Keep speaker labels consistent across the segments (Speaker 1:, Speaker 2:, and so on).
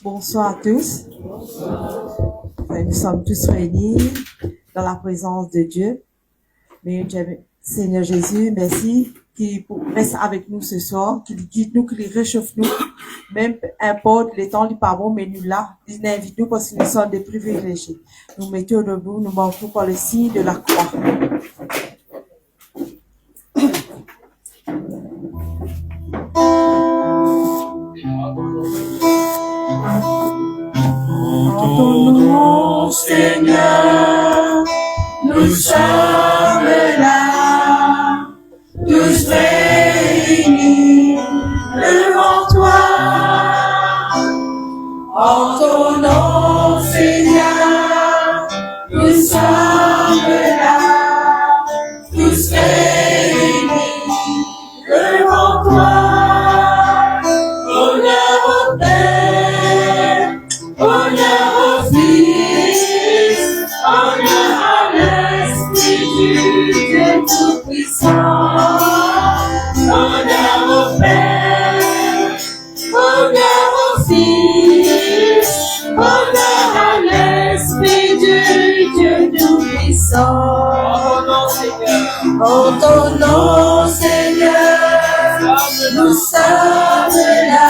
Speaker 1: Bonsoir à tous. Nous sommes tous réunis dans la présence de Dieu. Mais Seigneur Jésus, merci qu'il reste avec nous ce soir, qu'il guide nous, qu'il réchauffe nous. Même importe les temps, il n'est pas bon, mais nous là, il invite nous parce que nous sommes des privilégiés. Nous mettons debout, nous marquons par le signe de la croix.
Speaker 2: En ton nom, Seigneur, nous sommes là, tous réunis devant toi. En ton nom, Seigneur, nous sommes là, tous réunis devant toi. Honneur au Père, honneur au Fils, honneur à l'Esprit du Dieu Tout-Puissant. Honneur au Père, honneur au Fils, honneur à l'Esprit du Dieu Tout-Puissant. En ton nom, Seigneur, nous sommes là,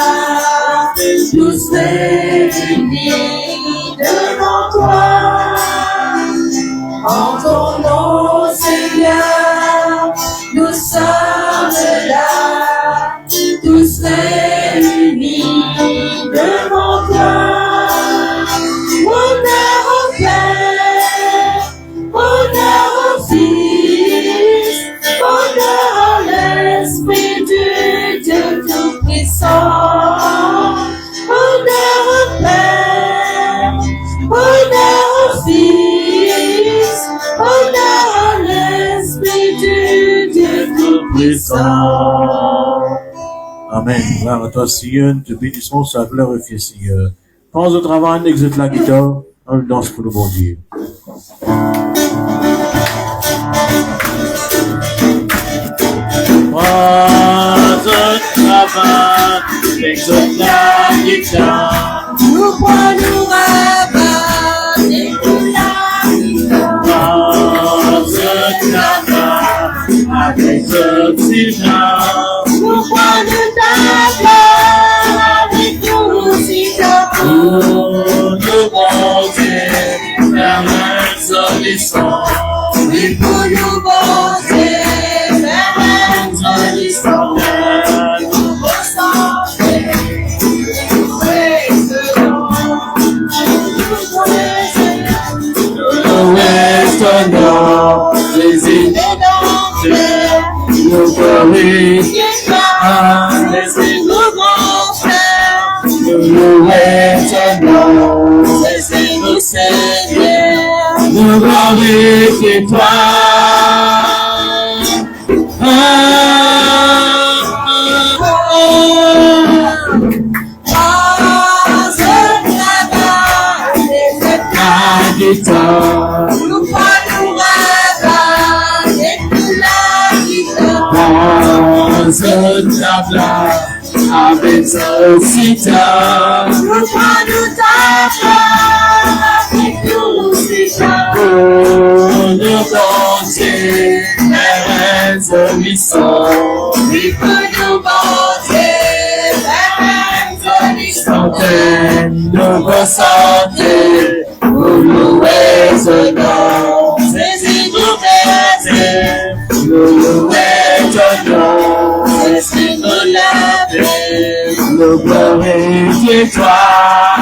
Speaker 2: tous réunis devant toi. En ton nom, Seigneur, nous sommes là, tous réunis devant toi. Honneur au Père, honneur au Fils, honneur à l'Esprit du Dieu Tout-Puissant. Honneur au Père, honneur au Fils, honneur à l'Esprit du Dieu Tout-Puissant.
Speaker 3: Amen. Gloire à toi, Seigneur. Te bénissons, ça glorifie, Seigneur. Pense au travail, exécute la guitare, on danse pour le bon Dieu. Pense au travail, exécute la guitare.
Speaker 2: Nous prenons rabat, écoute la guitare.
Speaker 3: Pense au travail, exécute la
Speaker 2: Nous prenons ta part avec nous si t'as
Speaker 3: pour nous monter vers l'insolution.
Speaker 2: oui, pour nous porter vers l'insolution. Nous ressentir, nous restons,
Speaker 3: Nous restons les idées d'enfer, nous corrigeons
Speaker 2: laissez-nous grands frères,
Speaker 3: nous restons,
Speaker 2: laissez-nous Seigneur.
Speaker 3: nous glorifions toi. La guitare,
Speaker 2: Nous prenons rabat, écoute la guitare.
Speaker 3: pense ta place avec ce sitar.
Speaker 2: Nous prenons ta part avec nous si t'as
Speaker 3: Pour nous danser vers l'insolution.
Speaker 2: oui, pour nous porter vers l'insolution.
Speaker 3: Nous ressentir, nous résonnons.
Speaker 2: Laissez-nous verser,
Speaker 3: Nous résonnons.
Speaker 2: laissez-nous laver,
Speaker 3: Nous glorifions toi.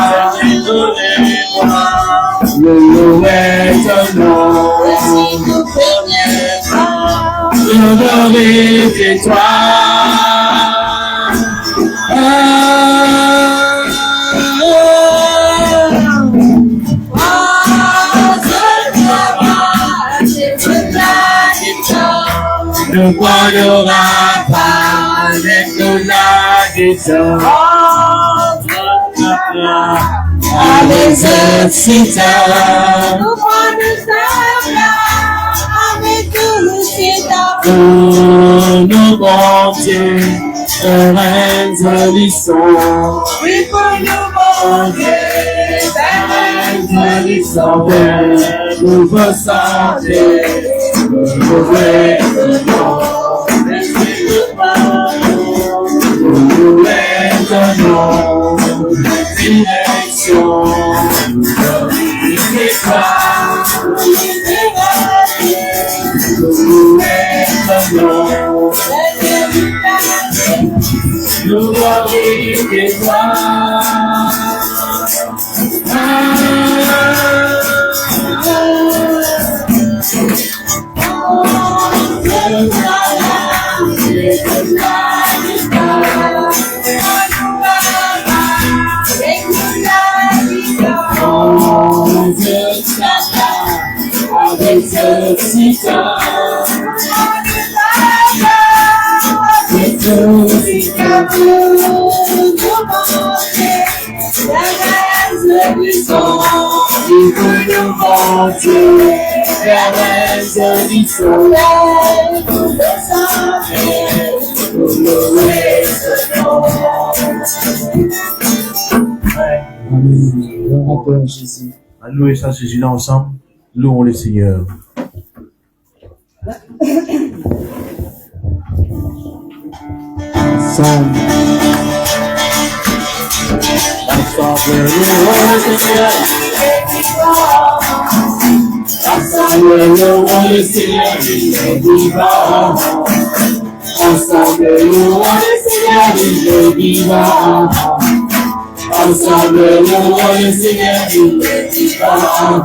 Speaker 2: laissez-nous les voir,
Speaker 3: Nous résonnons.
Speaker 2: laissez-nous pénétrer.
Speaker 3: Nous glorifions toi. Nous prenons pas avec nous la guitare. Avec ce sitar.
Speaker 2: Nous prenons ta place avec nous si t'as
Speaker 3: Pour nous monter vers l'insolution.
Speaker 2: oui, pour nous Nous veut santé, nous maintenant, direction, nous glorifier toi.
Speaker 4: Jésus.
Speaker 3: Alléluia, ça c'est là ensemble. Louons le Seigneur.
Speaker 4: Ensemble, louons le Seigneur. Ensemble, louons le Seigneur, il est vivant. Ensemble, louons le Seigneur, il est vivant. Ensemble, louons le Seigneur, il est vivant.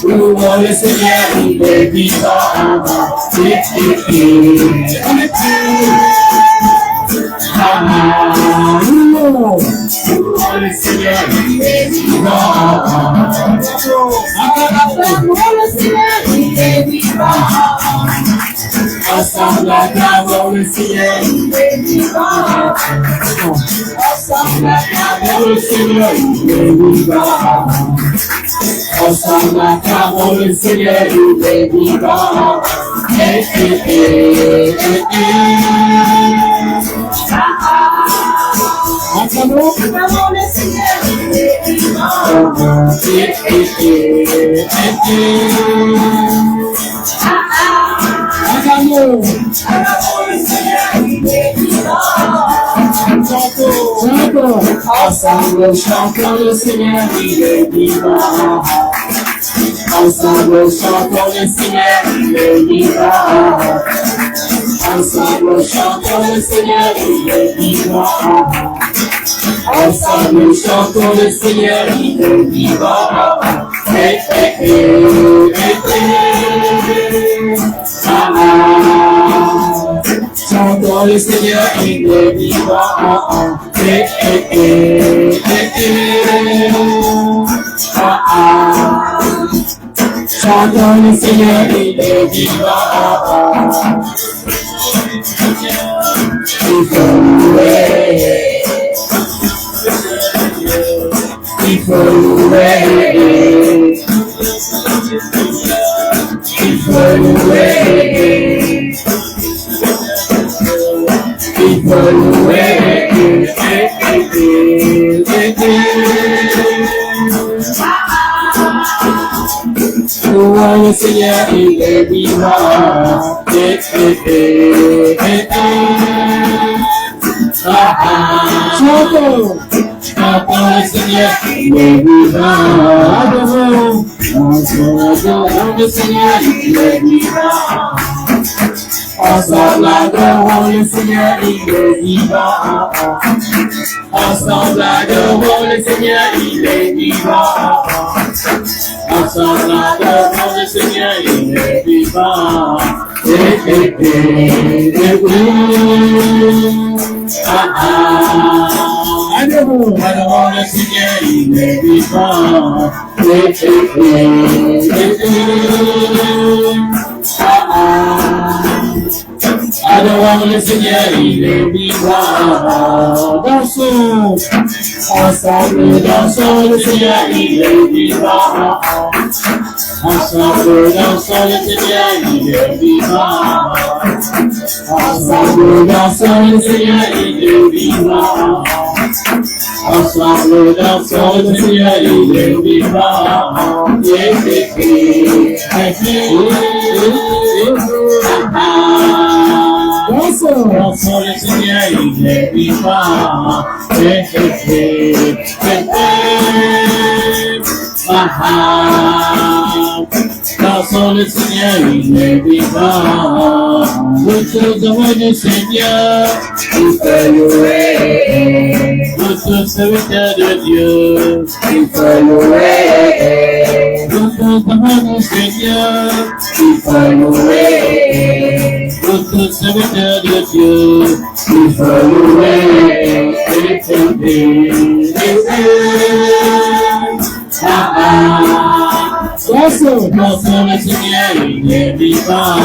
Speaker 4: Louons le Seigneur, il est vivant. Louons le Seigneur, il est vivant. Louons le Seigneur, il est vivant. Ensemble, acclamons le Seigneur, il est vivant. Ensemble, acclamons le Seigneur, il est vivant. Ensemble, acclamons le Seigneur, il est vivant. Acclamons le Seigneur, il est vivant. Acclamons le Seigneur, il est vivant. Ensemble, chantons le Seigneur, il est vivant. Ensemble, chantons le Seigneur, il est vivant. Ensemble, chantons le Seigneur, il est vivant. Ensemble, chantons le Seigneur, il est vivant. Chantons le Seigneur, il est vivant. Chantons le Seigneur, il est vivant. Il faut louer. Il faut louer. Il faut louer. Il faut louer. Louons le Seigneur, il est vivant. Chantons. Chantons le Seigneur, il est vivant. Adorons. Adorons le Seigneur, il est vivant. Ensemble, adorons le Seigneur, il est vivant. Ensemble, adorons le Seigneur, il est vivant. Ensemble, adorons le Seigneur, il est vivant. Adorons le Seigneur, il est vivant. Adorons le Seigneur, il est vivant. Dansons ensemble, dansons le Seigneur, il est vivant. Ensemble, dansons le Seigneur, il est vivant. Ensemble, dansons le Seigneur, il est vivant. Ensemble, dansons le Seigneur, il est vivant. Dansons le Seigneur, il est vivant. Dansons le Seigneur, il est vivant. Retour devant le Seigneur, il fait louer. Retour serviteur de Dieu, il fait louer. Retour devant le Seigneur, il fait louer. Retour serviteur de Dieu, il fait louer. Dansons le Seigneur, il est vivant.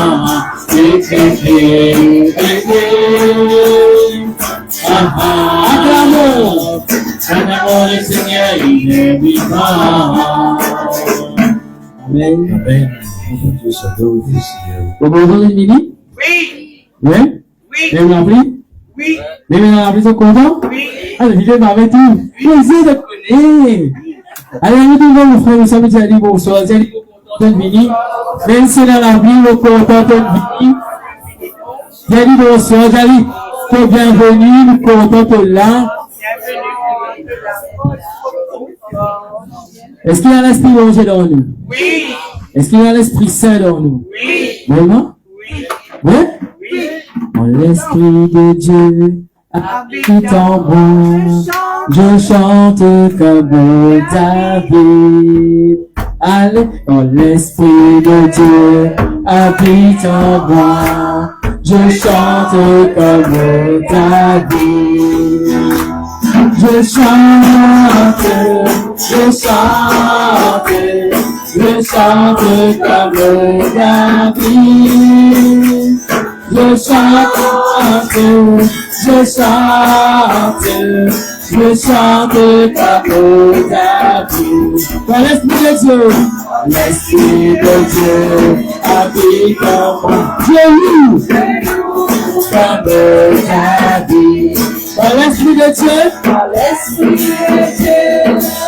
Speaker 4: Acclamons le Seigneur, il est vivant. Amen.
Speaker 3: Amen. Dieu soit glorifié, Seigneur.
Speaker 4: Vous m'entendez, Mimi?
Speaker 2: Oui.
Speaker 4: Oui?
Speaker 2: Oui.
Speaker 4: Vous m'avez appris?
Speaker 2: Oui.
Speaker 4: Vous m'avez appris, sont contents?
Speaker 2: Oui.
Speaker 4: Ah, le vidéo m'avait tout. Plaisir de connaître. Allez, nous devons mon frère, nous sommes déjà dit bonsoir. J'ai dit bonsoir, Mini. Même si dans la vie, nous contents de Mini. J'ai dit bonsoir, j'ai dit, que bienvenue, nous contents de là. Est-ce qu'il y a l'Esprit de Dieu dans nous?
Speaker 2: Oui.
Speaker 4: Est-ce qu'il y a l'Esprit Saint dans nous?
Speaker 2: Oui.
Speaker 4: Vraiment?
Speaker 2: Oui.
Speaker 4: Oui?
Speaker 2: Oui.
Speaker 4: En l'Esprit de Dieu habite en moi. Je chante comme David. Allez, en l'Esprit de Dieu habite en moi. Je chante comme David. Je chante comme David. Je chante comme David. Dans l'Esprit de Dieu, l'Esprit de Dieu habite en moi. Je loue comme David. Dans l'Esprit de Dieu,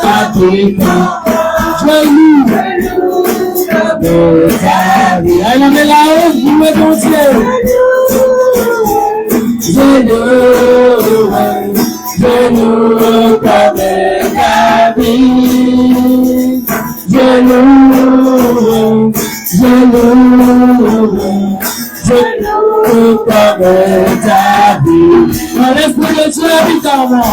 Speaker 4: habite en moi. Je loue comme David. Allez, on est là-haut, vous me continuez. Je loue comme David. Je loue comme David. Dans l'Esprit de Dieu habite en moi.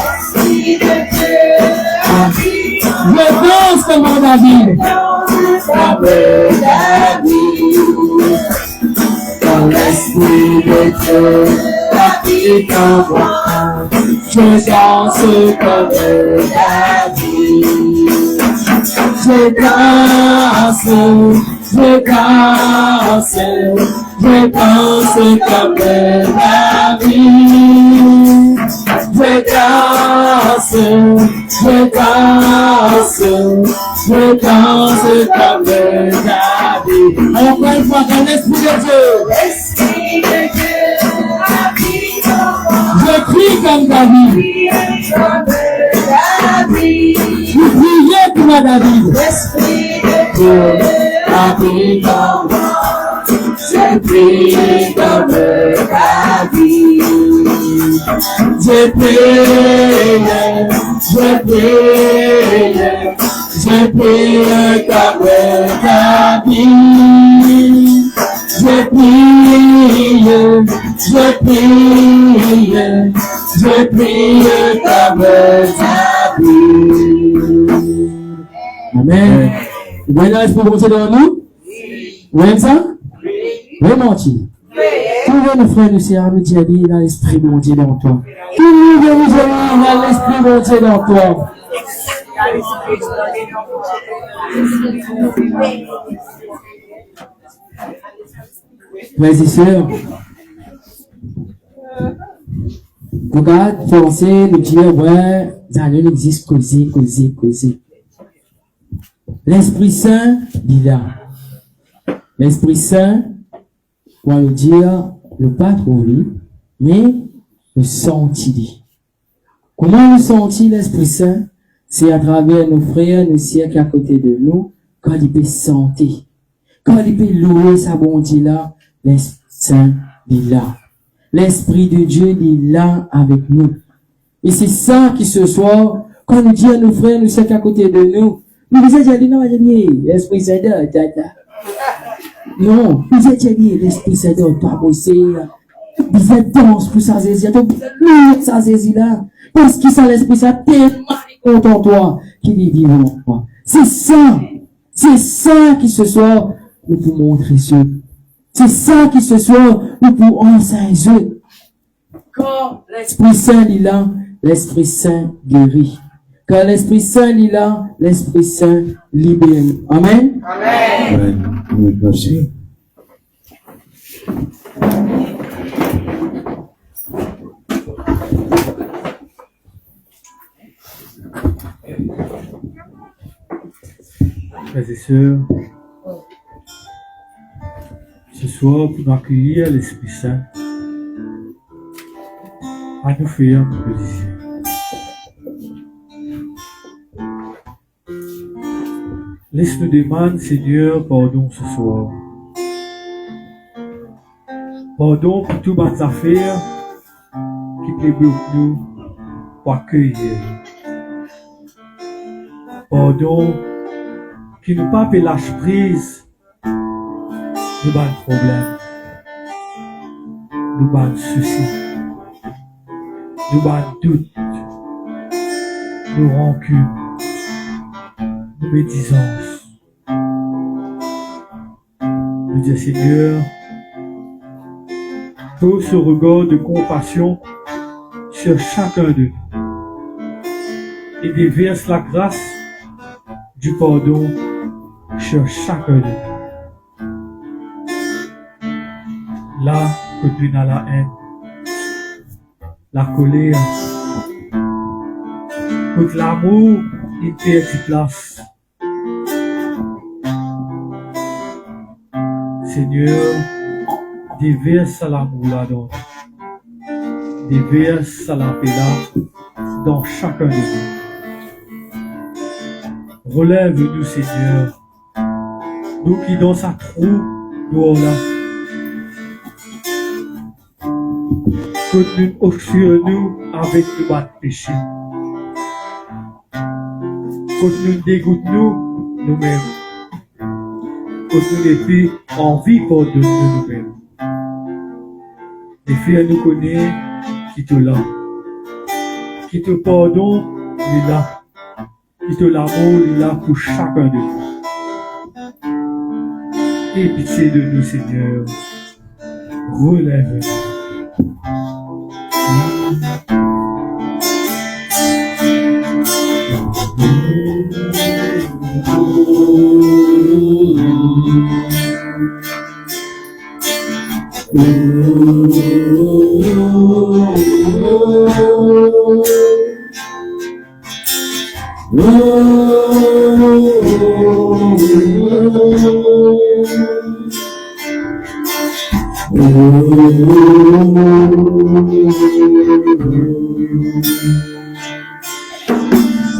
Speaker 4: Je danse comme David. Dans l'Esprit de Dieu habite en moi. Je danse comme David. Je danse comme David. Je danse comme David. Alors, encore une fois, dans l'Esprit de Dieu. Je crie comme David. Je priais comme David. Habite en moi. Je prie comme David. Je prie comme David. Je prie comme David. Amen. Vous voyez l'Esprit monter dans nous? Vous voyez ça? Oui, menti. Tous nos frères, nous sœurs, nous disent, il y a l'Esprit monter dans toi. Tous nous nous disons, il y a l'Esprit monter dans toi. Frères et sœurs, regarde, penser, nous dire, ouais, ça n'existe causer. L'Esprit Saint, il est là. L'Esprit Saint, pour nous dire, ne pas trouver, mais le sentit. Comment le sentit l'Esprit Saint? C'est à travers nos frères, nos sœurs qui à côté de nous, quand il peut sentir, quand il peut louer sa bonté là, l'Esprit Saint est là. L'Esprit de Dieu est là avec nous. Et c'est ça qui ce soir, quand nous dit à nos frères, nos sœurs qui à côté de nous, nous disons, non, l'Esprit Saint non, vous êtes dit, l'Esprit Saint pas bosser. Vous êtes dense pour ça, Zézi. Vous êtes lourd, ça, Zézi, là. Parce que ça, l'Esprit Saint tellement content en toi, qu'il est vivant en toi. C'est ça qui ce soir, nous pouvons montrer ce. C'est ça qui ce soir, nous pouvons enseigner. Quand l'Esprit Saint est là, l'Esprit Saint guérit. Quand l'Esprit Saint est là, l'Esprit Saint libère. Amen.
Speaker 2: Amen.
Speaker 3: Amen. Oui, merci.
Speaker 5: Frères et sœurs, ce soir, pour nous accueillir l'Esprit Saint, à nous faire une proposition. Laisse-nous demander, Seigneur, pardon ce soir. Pardon pour toutes les affaires qui plaît pour nous pour accueillir. Pardon qui nous pas lâche prise de nos problèmes, de nos soucis, de nos doutes, de nos rancunes, de nos médisances. Nous disons, Seigneur, pose ce regard de compassion sur chacun de nous et déverse la grâce du pardon sur chacun de nous. Là, que tu n'as la haine, la colère, que l'amour, il perd toute place. Seigneur, déverse l'amour là-dedans. Déverse la paix là dans chacun de nous. Relève-nous, Seigneur, nous qui dans sa trou, nous là. Que nous sur nous avec le bas de péché. Que nous dégoûte nous-mêmes. Que nous les filles envie pour de nous-mêmes. Les filles nous connaissent qui te l'a. Qui te pardonne, il est là. Qui te l'amour, il est là pour chacun de nous. Et pitié de nous, Seigneur. Relève-nous.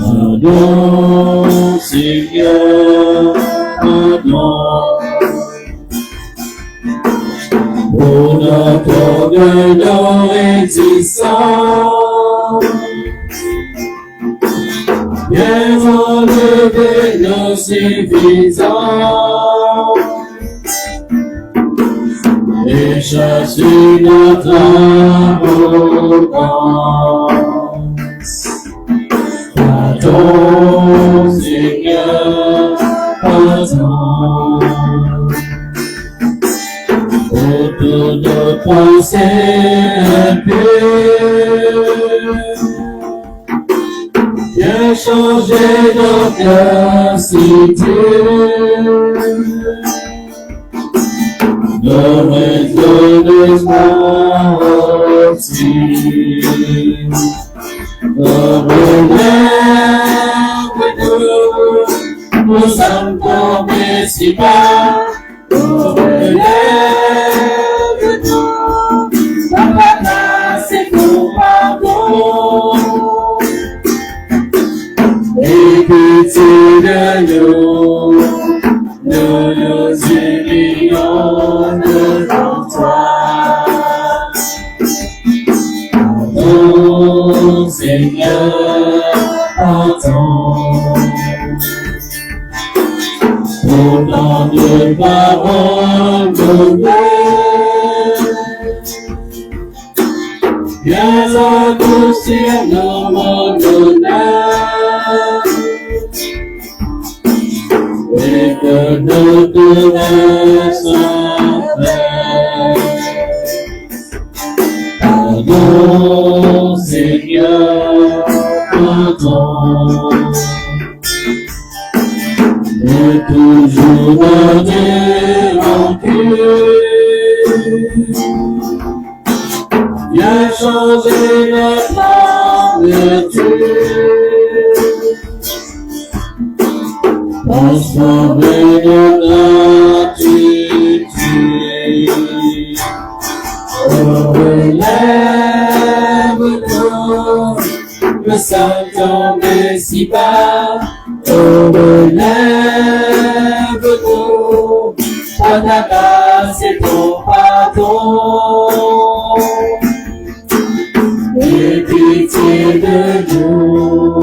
Speaker 4: Pardon, Seigneur, pardon. Pour notre orgueil de résistance, viens enlever nos suffisances et chasser notre arrogance. Pardon, Seigneur, pardon. Autour de pensées impures, viens changer notre cité. Le réseau d'espoir aussi. Relève-nous, nous sommes tombés si bas. Relève-nous, Papa. Viens adoucir nos honneurs et que nous devions faire. Pardon, Seigneur, pardon. De toujours donner rancune. Viens changer notre habitude, transformer notre attitude. Relève-nous, le Saint-Homme si bas. Relève-nous, ta grâce et ton pardon. Et pitié de nous,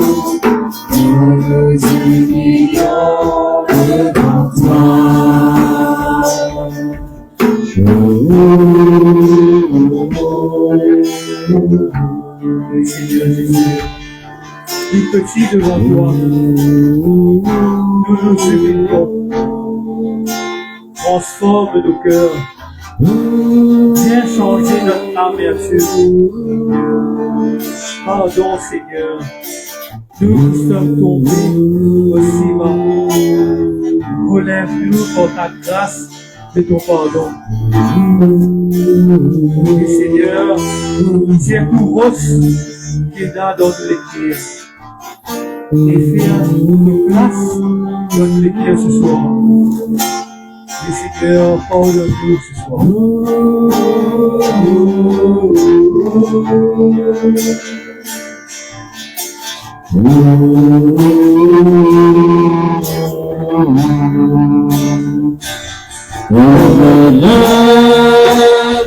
Speaker 4: nous nous humilions devant toi.
Speaker 5: Seigneur Jésus, tout petit devant toi, nous nous humilions. Transforme nos cœurs. Viens changer notre amertume. Pardon, Seigneur. Nous qui sommes tombés aussi bas. Relève-nous par ta grâce et ton pardon. Et Seigneur, c'est pour roche qui est là dans l'écrire. Et fais une place dans l'écrire ce soir. Et Seigneur, pardonne-nous ce soir.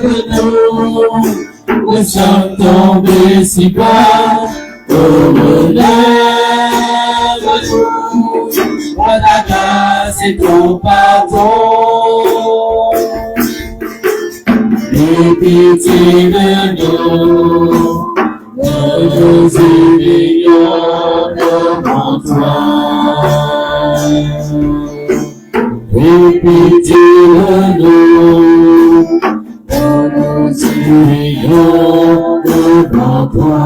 Speaker 4: Relève-nous, le Saint-Homme si bas. Relève-nous, par la grâce et ton pardon. Et pitié de nous, nous humilions devant toi. Et pitié de nous, nous humilions devant toi.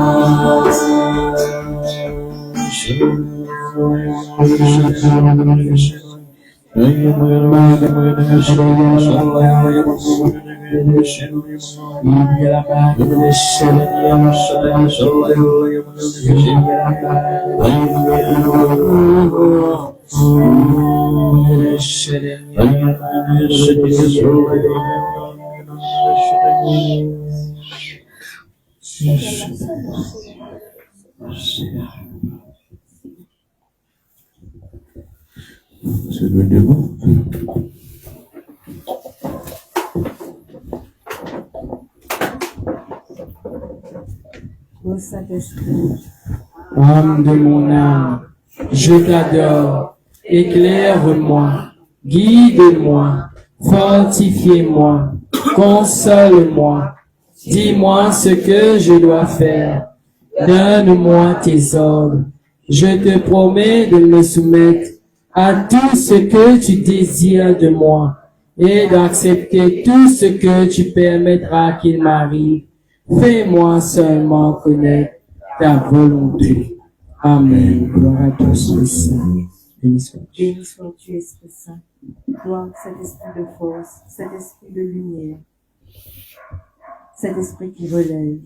Speaker 3: C'est devenu bon.
Speaker 1: Ô Saint-Esprit,
Speaker 4: Âme de mon âme, je t'adore, éclaire-moi, guide-moi, fortifie-moi, console-moi, dis-moi ce que je dois faire, donne-moi tes ordres, je te promets de me soumettre à tout ce que tu désires de moi et d'accepter tout ce que tu permettras qu'il m'arrive. Fais-moi seulement connaître ta volonté. Amen. Gloire à toi, Saint. Béni sois-tu.
Speaker 1: béni sois-tu, Esprit Saint. Toi, cet esprit de force, cet esprit de lumière, cet esprit qui relève.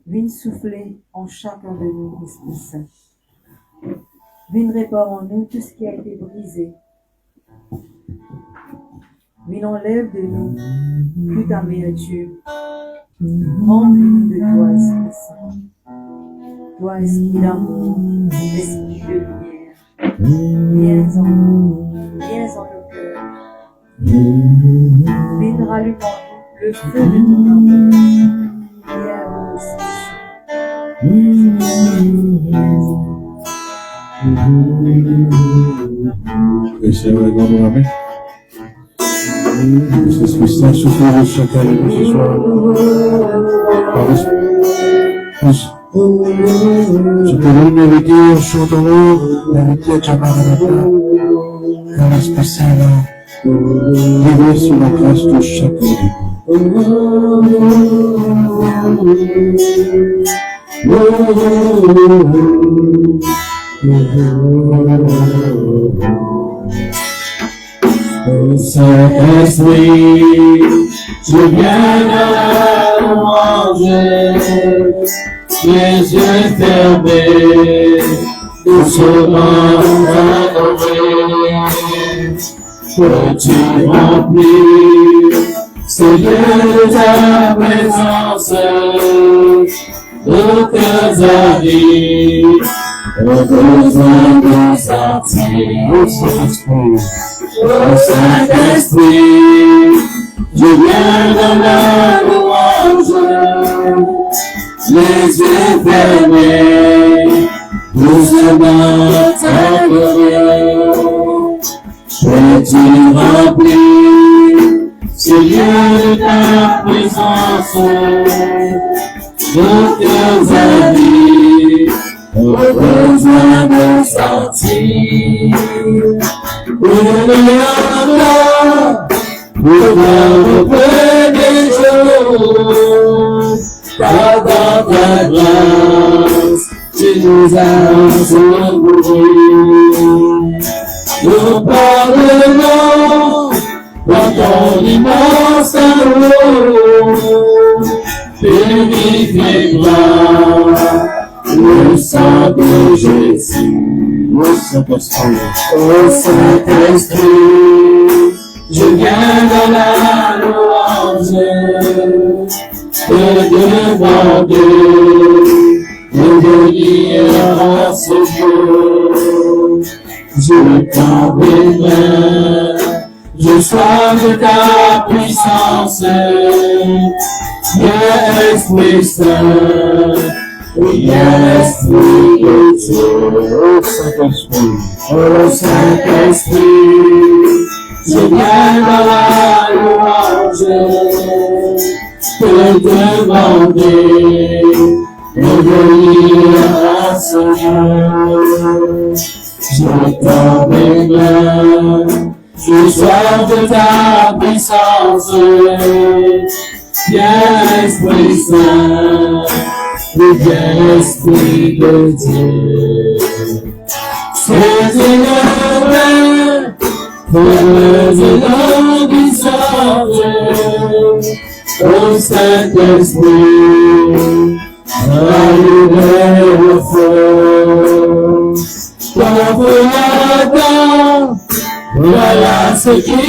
Speaker 1: Viens souffler en chacun de nous, Esprit Saint. Viens réparer en nous tout ce qui a été brisé. Viens enlève de nous toute amertume. Remplis-nous de toi, Esprit Saint. Toi, Esprit d'amour, Esprit de lumière. Viens en nous, viens en nos cœurs. Viens rallume en nous le feu de ton amour. Viens en nous, Esprit
Speaker 3: Que c'est vrai, grand amen. Que Esprit Saint souffle sur chacun de nous ce soir. Par l'Esprit. plus. Je te loue la vérité, chantons la vérité, Chamarata, dans l'Esprit Saint, vivez sur la grâce de chaque vie.
Speaker 4: Saint-Esprit, je viens de manger, les yeux fermés, doucement adorer. Peux-tu remplir ce lieu de ta présence, nos cœurs avides, nos besoins nous sentir. Oh Saint-Esprit, je viens dans la louange, les yeux fermés, doucement t'adorer. Peux-tu remplir ce lieu de ta présence, nos cœurs avides, nos besoins nous sentir. Pour voir auprès des jours, par dans ta grâce, tu nous as secourus. Nous parlons dans ton immense amour, purifiera le sang de Jésus.
Speaker 3: Oh Saint-Esprit,
Speaker 4: Oh Saint-Esprit, je viens dans la louange, te demander de venir à ce jour. Je tends mes mains, je sois de ta puissance, viens Esprit Saint, viens Esprit de Dieu.
Speaker 3: oh Saint-Esprit,
Speaker 4: Oh Saint-Esprit, je viens dans la louange, te demander de venir à ce jour. Je tends mes mains, je sois de ta puissance, viens Esprit Saint, viens Esprit de Dieu. C'est une main, de l'ambition, oh Saint-Esprit, allumez le feu. Voilà ce qui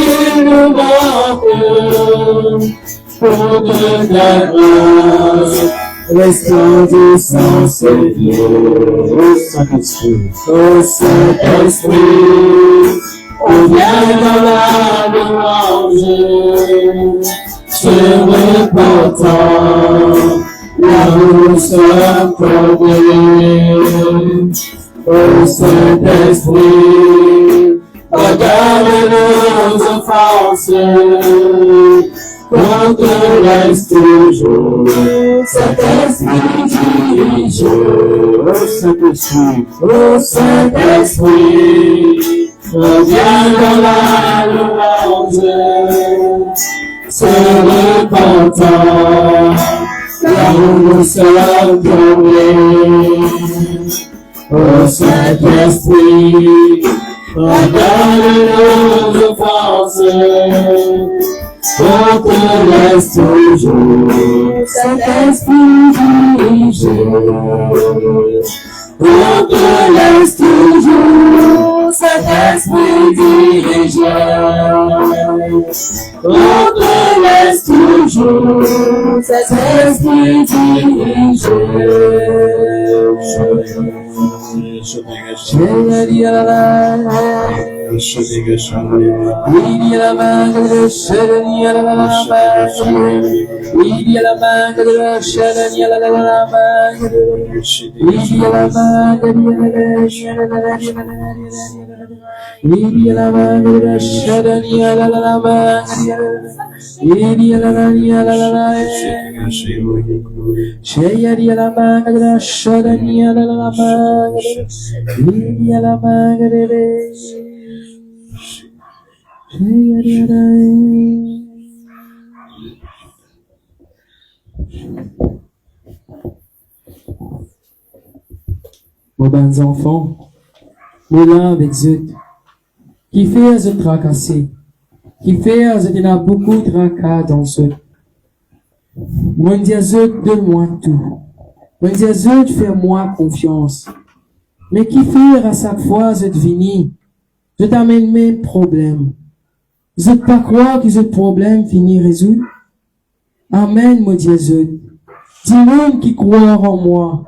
Speaker 4: nous manque, pour de ta grâce, resplendissant Seigneur.
Speaker 3: oh Saint-Esprit,
Speaker 4: Oh Saint-Esprit, on vient dans la louange, se repentant, là où nous sommes tombés. Oh Saint-Esprit, regarde nos offenses, qu'on te laisse toujours. Saint-Esprit, dirige.
Speaker 3: oh Saint-Esprit,
Speaker 4: Oh Saint-Esprit, reviens dans la louange, se repentant, là où nous sommes tombés. Oh Saint-Esprit, pardonne nos offenses, on te laisse toujours. Saint-Esprit, dirige. On te laisse toujours. Saint-Esprit, dirige. On te laisse toujours. Saint-Esprit, dirige.
Speaker 6: Mes bons enfants, nous là avec Zut, qui fait se tracasser, qui fait il y a beaucoup de tracas dans Zut. Moi dis Zut, donne-moi tout. Moi dis Zut, fais-moi confiance. Mais qui fait à chaque fois Zut vini, je t'amène mes problèmes. Zut pas croire que ce problème finit résolu. Amen, moi dis Zut. Dis-moi qui croit en moi.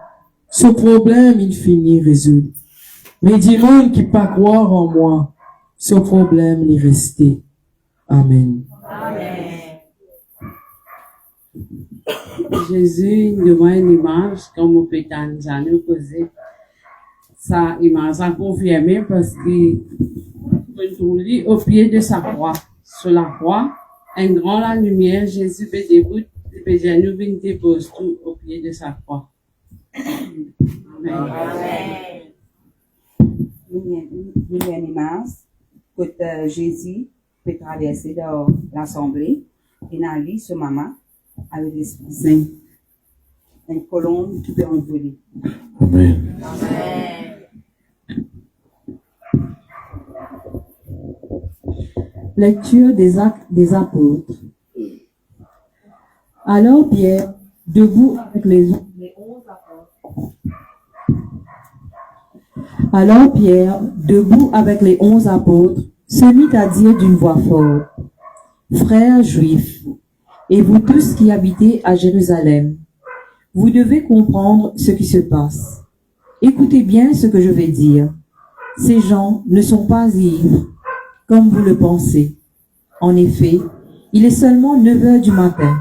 Speaker 6: Ce problème, il finit résolu. Mais dis-moi qui pas croire en moi, ce problème, il est resté. Amen.
Speaker 2: Amen.
Speaker 7: Jésus nous voit une image, comme on peut nous poser. Ça, image a confirmé parce que, on trouve au pied de sa croix. Sur la croix, un grand la lumière, Jésus peut debout, il peut dire nous venir dépose tout au pied de sa croix.
Speaker 2: Amen.
Speaker 8: Nous avons une image que Jésus peut traverser dans l'assemblée et dans lit ce maman avec l'Esprit Saint. Une colombe qui peut envoler.
Speaker 3: Amen.
Speaker 2: Amen.
Speaker 9: Lecture des Actes des Apôtres. Alors Pierre, debout avec les 11 apôtres. Alors Pierre, debout avec les 11 apôtres, se mit à dire d'une voix forte, Frères juifs, et vous tous qui habitez à Jérusalem, vous devez comprendre ce qui se passe. Écoutez bien ce que je vais dire. Ces gens ne sont pas ivres, comme vous le pensez. En effet, il est seulement 9 heures du matin.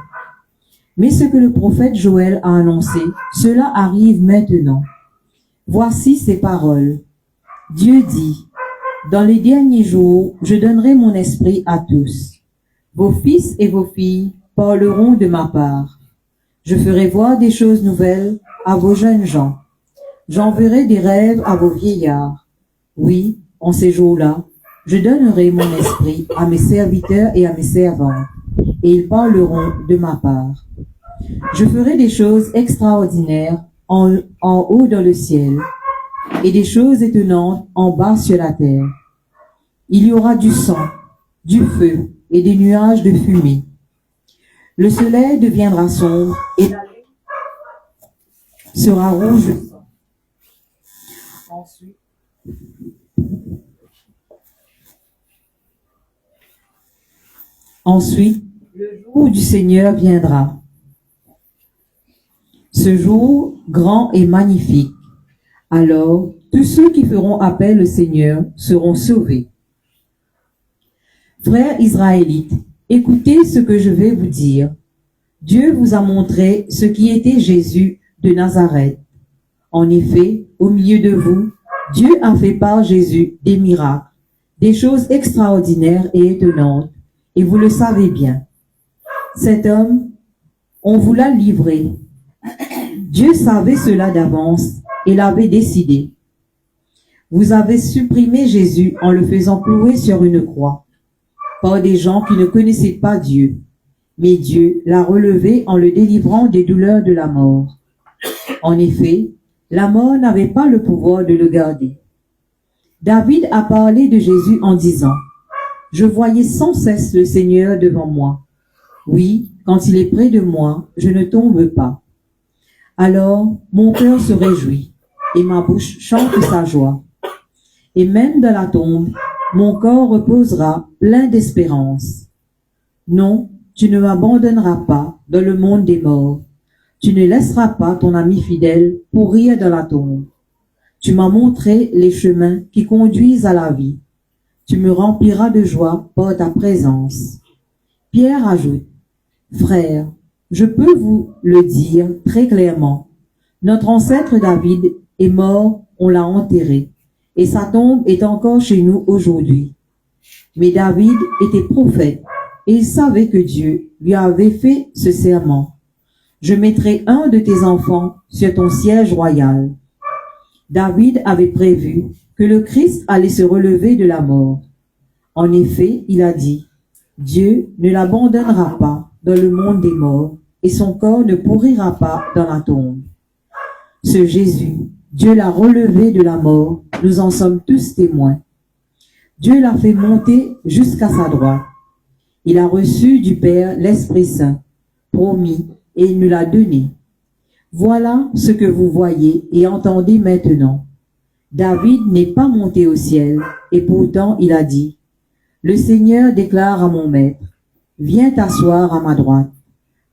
Speaker 9: Mais ce que le prophète Joël a annoncé, cela arrive maintenant. Voici ces paroles. Dieu dit, dans les derniers jours, je donnerai mon esprit à tous. Vos fils et vos filles parleront de ma part. Je ferai voir des choses nouvelles à vos jeunes gens. J'enverrai des rêves à vos vieillards. Oui, en ces jours-là, je donnerai mon esprit à mes serviteurs et à mes servantes, et ils parleront de ma part. Je ferai des choses extraordinaires en haut dans le ciel, et des choses étonnantes en bas sur la terre. Il y aura du sang, du feu et des nuages de fumée. Le soleil deviendra sombre et la lune sera rouge. Ensuite, le jour du Seigneur viendra. Ce jour grand et magnifique. Alors, tous ceux qui feront appel au Seigneur seront sauvés. Frères israélites, écoutez ce que je vais vous dire. Dieu vous a montré ce qui était Jésus de Nazareth. En effet, au milieu de vous, Dieu a fait par Jésus des miracles, des choses extraordinaires et étonnantes, et vous le savez bien. Cet homme, on vous l'a livré. Dieu savait cela d'avance et l'avait décidé. Vous avez supprimé Jésus en le faisant clouer sur une croix, par des gens qui ne connaissaient pas Dieu. Mais Dieu l'a relevé en le délivrant des douleurs de la mort. En effet, la mort n'avait pas le pouvoir de le garder. David a parlé de Jésus en disant, « Je voyais sans cesse le Seigneur devant moi. Oui, quand il est près de moi, je ne tombe pas. Alors, mon cœur se réjouit, et ma bouche chante sa joie. Et même dans la tombe, mon corps reposera plein d'espérance. Non, tu ne m'abandonneras pas dans le monde des morts. Tu ne laisseras pas ton ami fidèle pourrir dans la tombe. Tu m'as montré les chemins qui conduisent à la vie. Tu me rempliras de joie par ta présence. Pierre ajoute, frères, je peux vous le dire très clairement. Notre ancêtre David est mort, on l'a enterré, et sa tombe est encore chez nous aujourd'hui. Mais David était prophète, et il savait que Dieu lui avait fait ce serment. Je mettrai un de tes enfants sur ton siège royal. David avait prévu que le Christ allait se relever de la mort. En effet, il a dit, Dieu ne l'abandonnera pas dans le monde des morts, et son corps ne pourrira pas dans la tombe. Ce Jésus, Dieu l'a relevé de la mort, nous en sommes tous témoins. Dieu l'a fait monter jusqu'à sa droite. Il a reçu du Père l'Esprit Saint, promis, et il nous l'a donné. Voilà ce que vous voyez et entendez maintenant. David n'est pas monté au ciel, et pourtant il a dit, le Seigneur déclare à mon maître, viens t'asseoir à ma droite.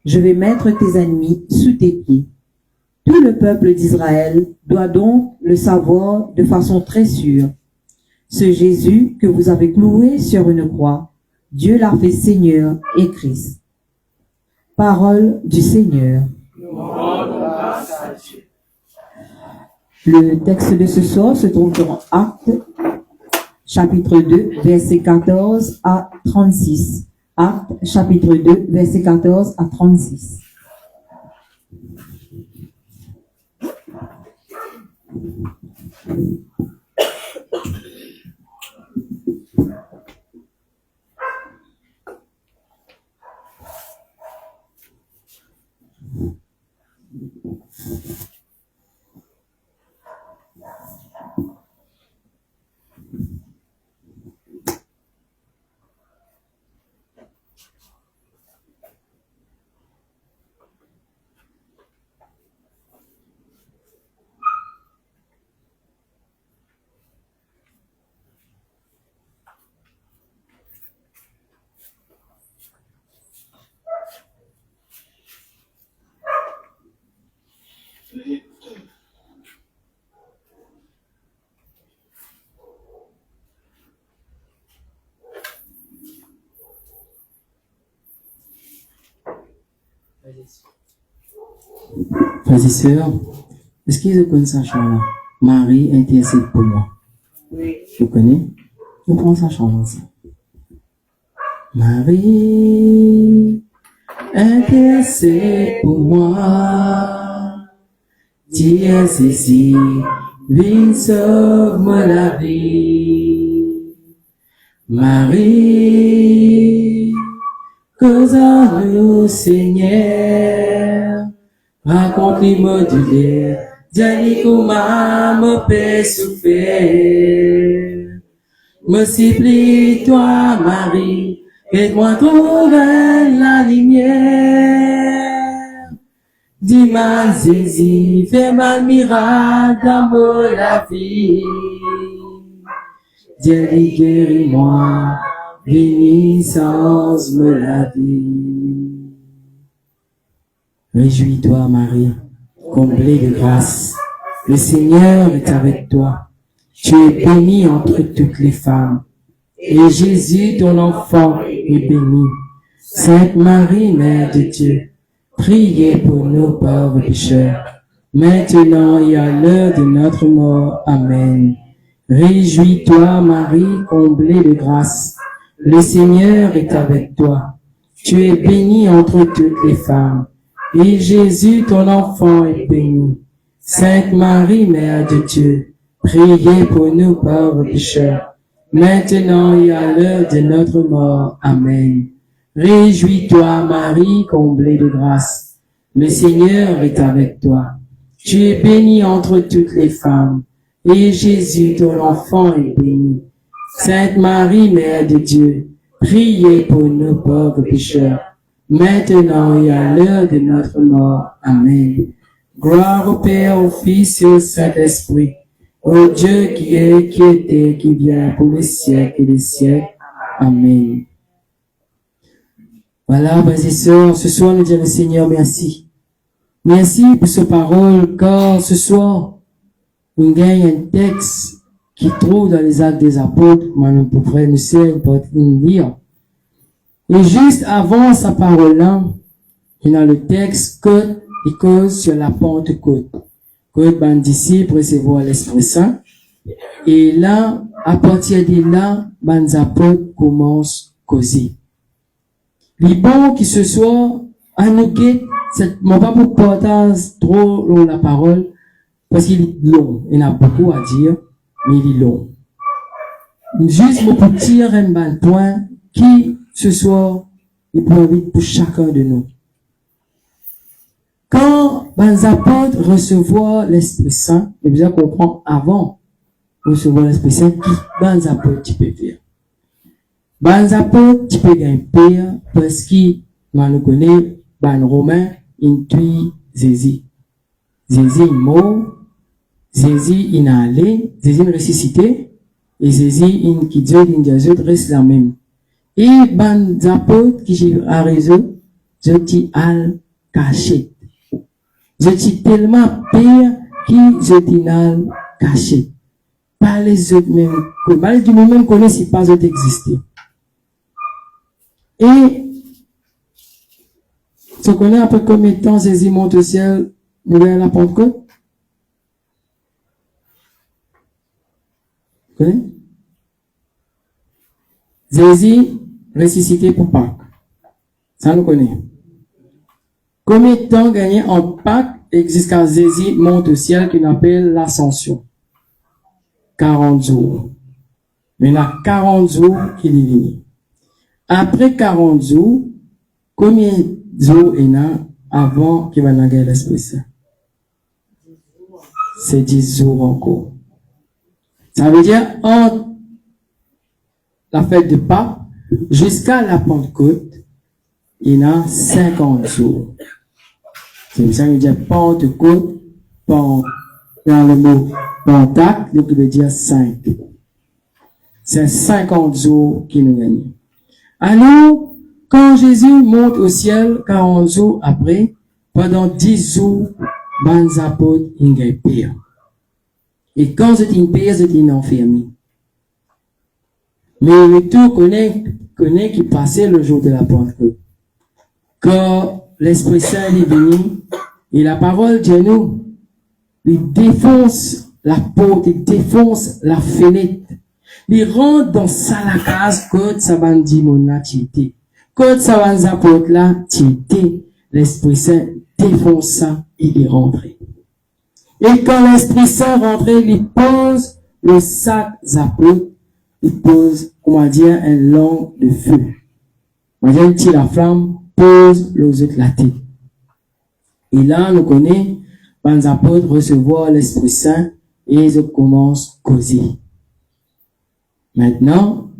Speaker 9: Je vais mettre tes ennemis sous tes pieds. Tout le peuple d'Israël doit donc le savoir de façon très sûre. Ce Jésus que vous avez cloué sur une croix, Dieu l'a fait Seigneur et Christ. Parole du Seigneur. Le texte de ce soir se trouve dans Actes, chapitre 2, versets 14 à 36. Actes, chapitre 2, versets 14 à 36.
Speaker 6: Frères et sœurs, est-ce qu'ils connaissent sa chanson? Marie intercède pour moi.
Speaker 8: Oui.
Speaker 6: Vous connaissez? Nous prenons sa chanson ensemble. Marie intercède pour moi. Dieu saisi, viens sauve-moi la vie. Marie, cause à nous, Seigneur. Raconte les modulaires, dis comment me peut souffrir. Me supplie, toi, Marie, aide-moi trouver la lumière. Dis-moi, Jésus, fais-moi le miracle d'amour la vie. Dieu dit, guéris-moi, bénissance me la vie. Réjouis-toi, Marie, comblée de grâce. Le Seigneur est avec toi. Tu es bénie entre toutes les femmes. Et Jésus, ton enfant, est béni. Sainte Marie, Mère de Dieu, priez pour nous pauvres pécheurs, maintenant et à l'heure de notre mort. Amen. Réjouis-toi, Marie, comblée de grâce. Le Seigneur est avec toi. Tu es bénie entre toutes les femmes. Et Jésus, ton enfant, est béni. Sainte Marie, Mère de Dieu, priez pour nous pauvres pécheurs, maintenant et à l'heure de notre mort. Amen. Réjouis-toi, Marie, comblée de grâce. Le Seigneur est avec toi. Tu es bénie entre toutes les femmes. Et Jésus, ton enfant, est béni. Sainte Marie, Mère de Dieu, priez pour nous pauvres pécheurs, maintenant et à l'heure de notre mort. Amen. Gloire au Père, au Fils et au Saint-Esprit, au Dieu qui est, qui était, qui vient pour les siècles et les siècles. Amen. Voilà, frères et sœurs, ce soir nous disons au Seigneur merci. Merci pour sa parole, car ce soir, On gagne un texte qui trouve dans les actes des apôtres, maintenant pour frère nous sert pour lire. Et juste avant sa parole-là, il y a le texte que il cause sur la Pentecôte. Que les disciples recevoir l'Esprit Saint. Et là, à partir de là, les apôtres commencent à causer. Les bons qui ce soit, à nous guetter, mon pas pour partager trop long la parole, parce qu'il est long. Il y en a beaucoup à dire, mais il est long. Juste pour tirer un point qui ce soit, il peut envie pour chacun de nous. Quand les apôtres recevoir l'Esprit Saint, il faut comprendre avant recevoir l'Esprit Saint, qui les apôtres tu peux faire. Les apôtres tu peux gagner pire parce qu'ils nous connaissent, les Romains, ils tuent Jésus. Jésus est mort, Jésus il est allé, Jésus est ressuscité, et Jésus il qui Dieu il reste la même. Et les apôtres qui a raison, je t'y al caché. Je suis tellement pire qui je t'y al caché. Pas les autres même, mal du moment qu'on si pas autres exister. Et, tu connais un peu combien de temps Jésus monte au ciel, nous à la Pentecôte? Tu connais? Jésus ressuscité pour Pâques. Ça nous connaît. Combien de temps gagné en Pâques et jusqu'à Jésus monte au ciel qu'on appelle l'ascension? 40 jours. Mais il y a 40 jours qu'il est venu. Après 40 jours, combien de jours il y a avant qu'il va y avoir l'Esprit Saint? C'est 10 jours encore. Ça veut dire, entre la fête de Pâques jusqu'à la Pentecôte, il y a 50 jours. C'est ça que veut dire Pentecôte, dans le mot Pentacle, donc il veut dire 5. C'est 50 jours qu'il nous gagne. Alors, quand Jésus monte au ciel, 40 jours après, pendant 10 jours, les apôtres, ils gagnent pire. Et quand c'est une pire, c'est une infirmie. Mais le tout connaît qui passait le jour de la Pentecôte. Quand l'Esprit Saint est venu, et la parole de nous, il défonce la porte, il défonce la fenêtre, il rentre dans la case, quand ça va dire mon activité. Quand ça va nous apporter là, l'Esprit Saint défonce ça, il est rentré. Et quand l'Esprit Saint rentré, il pose le sac apôtres, il pose, on va dire, un langue de feu. On va dire, il tire la flamme, pose les éclatés. Et là, nous connaissons, les apôtres recevoir l'Esprit Saint et ils commencent à causer. Maintenant,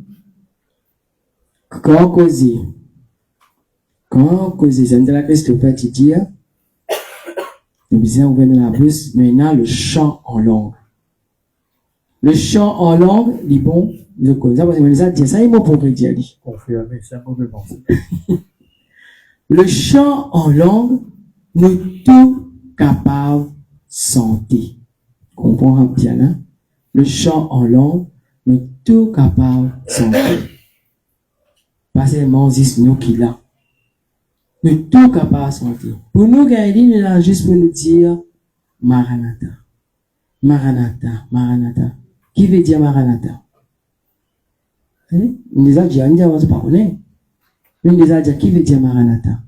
Speaker 6: quand causer, ça me dit la question que tu dis, nous disons, on vient de la bouche, maintenant, le chant en langue. Le chant en langue, il est bon, je connais, parce que ça dit ça, il m'a pour dire.
Speaker 5: Confirmé, c'est un mauvais mot.
Speaker 6: Le chant en langue, nous tout capables de sentir. Comprends bien, hein? Le chant en langue, nous tout capables de sentir. Pas seulement juste nous qui l'a. Nous tout capables de sentir. Pour nous, Gaëli, nous là juste pour nous dire, Maranatha. Maranatha, Maranatha. Qui veut dire Maranatha? Nous les a dit, on ne pas connaître. Nous les a dit, qui veut dire Maranatha?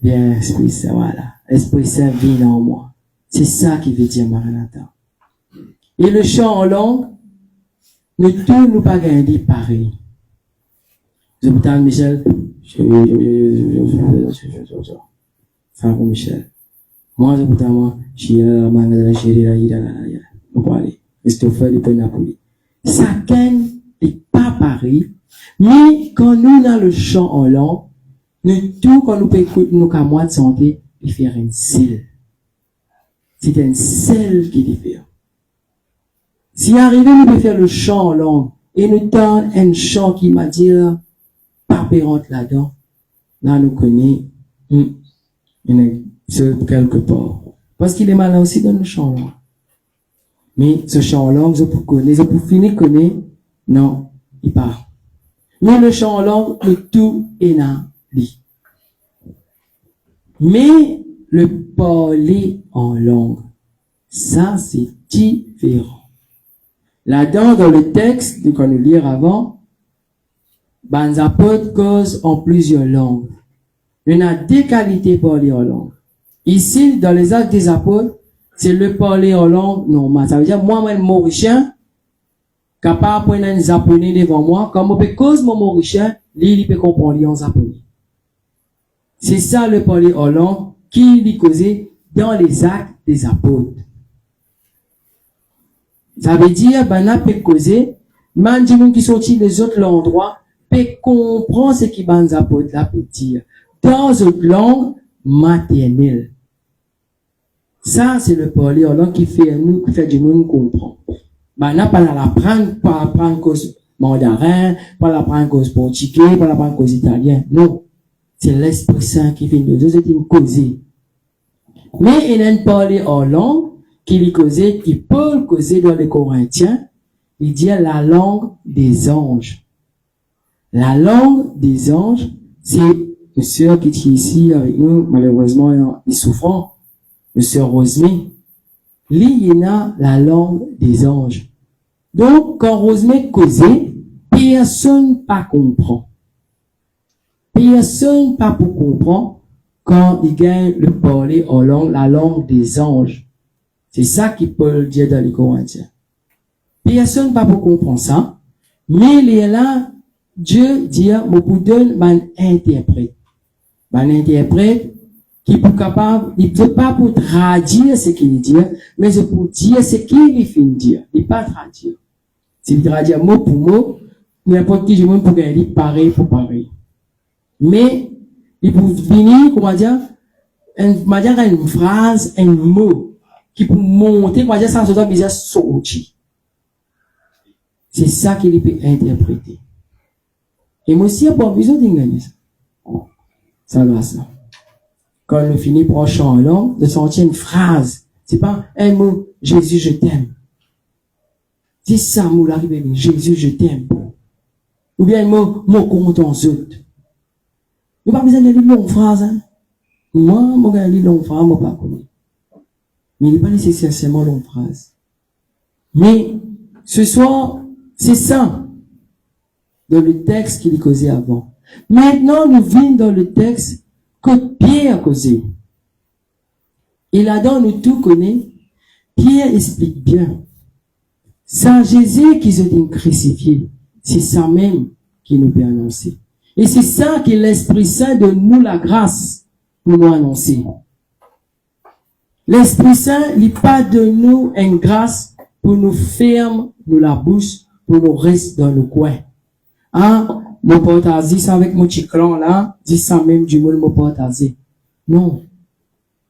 Speaker 6: Bien, Esprit Saint, voilà. Esprit Saint vit en moi. C'est ça qui veut dire Maranatha. Et le chant en langue, nous tous nous pas gagner pareil. Je vous dis, Michel. Ça va, Michel. Moi, je vous dis, moi, Christopher, il peut n'appuyer. Chacun n'est pas pareil, mais quand nous avons le chant en langue, nous tout, quand nous pouvons écouter, nous, qu'à moi de santé, il fait une selle. C'est une selle qui diffère. Si arrivé, nous pouvons faire le chant en langue, et nous donne un chant qui m'a dit, pas pérante là-dedans, là, nous connaissons, il y a quelque part. Parce qu'il est malin aussi dans le chant langue. Mais ce chant langue, je pour connaître, je pour finir connaître, non, il part. Mais le chant langue, le tout est là, lui. Mais le parler en langue, ça c'est différent. Là-dedans, dans le texte qu'on nous lire avant, les apôtres causent en plusieurs langues. Il y en a deux qualités parler en langue. Ici, dans les actes des apôtres, c'est le parler en langue normale. Ça veut dire, moi-même, mauricien, capable de prendre un japonais devant moi, comme je peux cause mon mauricien, il peut comprendre en japonais. C'est ça le parler en langue qui est causé dans les actes des apôtres. Ça veut dire, on peut causer, même des gens qui sont des autres endroits, peut comprendre ce qui les apôtres là peut dire. Dans une langue maternelle. Ça, c'est le parler en langue qui fait du monde comprendre. Maintenant, pas l'apprendre cause mandarin, pas l'apprendre cause portugais, pas l'apprendre cause italien. Non. C'est l'Esprit Saint qui fait de deux, c'est une causer. Mais il y a un parler en langue qui peut causer dans les Corinthiens. Il dit la langue des anges. La langue des anges, c'est une sœur qui est ici avec nous, malheureusement, il souffrant, une sœur Rosemée. Il y a la langue des anges. Donc, quand Rosemée causait, personne pas comprend. Personne pas pour comprendre quand il gagne le parler en langue, la langue des anges. C'est ça qu'il peut dire dans les Corinthiens. Personne pas pour comprendre ça. Mais il y a là, Dieu dit, moi pour donner un interprète. Un interprète qui est capable, il ne pas pour traduire ce qu'il dit, mais c'est pour dire ce qu'il finit de dire. Il ne pas traduire. S'il traduire mot pour mot, n'importe qui, je me pour gagner pareil pour pareil. Mais, il peut venir, comment dire, une phrase, un mot, qui peut monter, comment dire, ça se doit bien sortir. C'est ça qu'il peut interpréter. Et moi aussi, il n'y a pas besoin d'engager ça. Ça va, ça. Quand on finit par chant en langue, de sentir une phrase. C'est pas un mot, Jésus, je t'aime. C'est ça, mot, là, Jésus, je t'aime. Ou bien un mot, content, zut. Il n'y a pas besoin de lire longue phrase, hein. Moi, je lis longue phrase, moi, pas connu. Mais il n'est pas nécessairement longue phrase. Mais, ce soir, c'est ça. Dans le texte qu'il causait avant. Maintenant, nous venons dans le texte que Pierre causait. Et là-dedans, nous tout connaissons. Pierre explique bien. C'est Jésus qui s'est crucifié. C'est ça même qui nous peut annoncer. Et c'est ça que l'Esprit Saint donne nous la grâce pour nous annoncer. L'Esprit Saint, il pas de nous une grâce pour nous fermer nous la bouche, pour nous rester dans le coin. Hein? Mon porte ça avec mon petit clan là, dit ça même du mot mon porte. Non.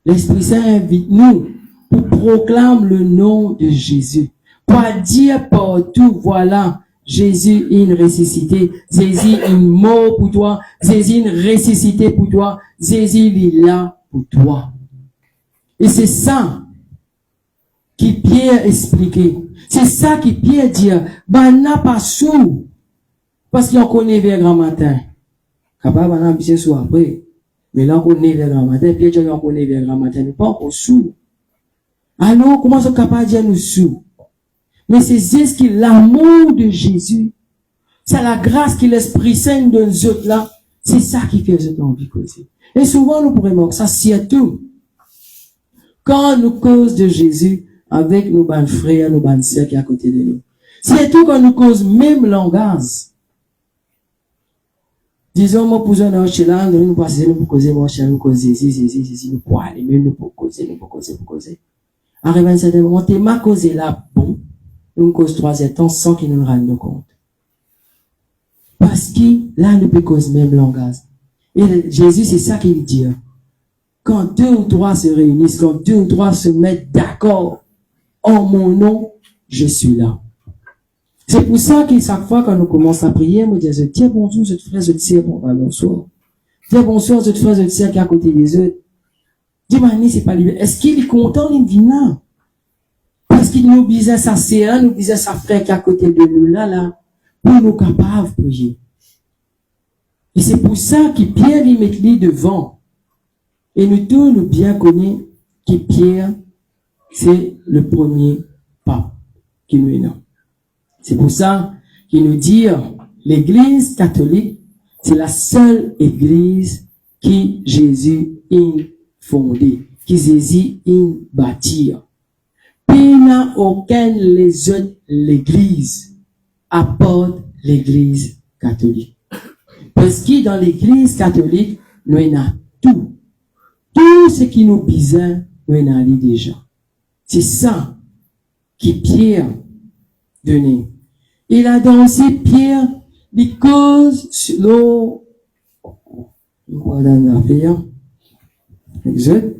Speaker 6: L'Esprit Saint invite nous pour proclamer le nom de Jésus. Pour dire partout, voilà, Jésus est une ressuscité. Jésus est une mort pour toi. Jésus est une ressuscité pour toi. Jésus est là pour toi. Et c'est ça qui Pierre expliquait. C'est ça qui Pierre dit. N'a pas sous. Parce qu'on connaît vers grand matin. Capable d'en bien sous après. Mais là, on connaît vers grand matin. Pierre dit on connaît vers grand matin. Mais pas encore sous. Alors, comment sont capables de dire nous sous? Mais c'est ce qui l'amour de Jésus. C'est la grâce que l'Esprit Saint donne nous autres là. C'est ça qui fait nous envie de causer. Et souvent, nous pourrions voir ça, surtout. Quand nous causons de Jésus avec nos bonnes frères, nos bonnes sœurs qui sont à côté de nous. Surtout quand nous causons même langage. Disons, moi, pour un chez là, nous passons, nous causer, moi, chez nous causer, si, nous pouvons aller, mais nous pouvons causer. Arrive à un certain moment, t'es ma causé là, bon. Nous cause 3 temps sans qu'ils nous rendent compte. Parce que là, nous peut causer même langage. Et Jésus, c'est ça qu'il dit. Quand 2 ou 3 se réunissent, quand 2 ou 3 se mettent d'accord en mon nom, je suis là. C'est pour ça que chaque fois quand nous commençons à prier, nous disons, tiens bonjour, je te frère, je te sers, bonsoir. Tiens bonsoir, je te frère, je te sers qui est à côté des autres. Dis-moi, c'est pas lui. Est-ce qu'il est content, il dit non? Parce qu'il nous disait sa sœur, nous disait sa frère qui est à côté de nous, là, pour nous capables de prier. Et c'est pour ça que Pierre, il met lui devant. Et nous tous, nous bien connaissons que Pierre, c'est le premier pape qui nous est là. C'est pour ça qu'il nous dit, l'église catholique, c'est la seule église qui Jésus a fondée, qui Jésus a bâtie. Puis il n'y a aucune les autres l'église apporte l'église catholique. Parce que dans l'église catholique, nous avons tout. Tout ce qui nous besoin, nous avons déjà. C'est ça qui Pierre donnait. Il a dansé Pierre, les causes sur l'eau. Voilà une affaire. Exode.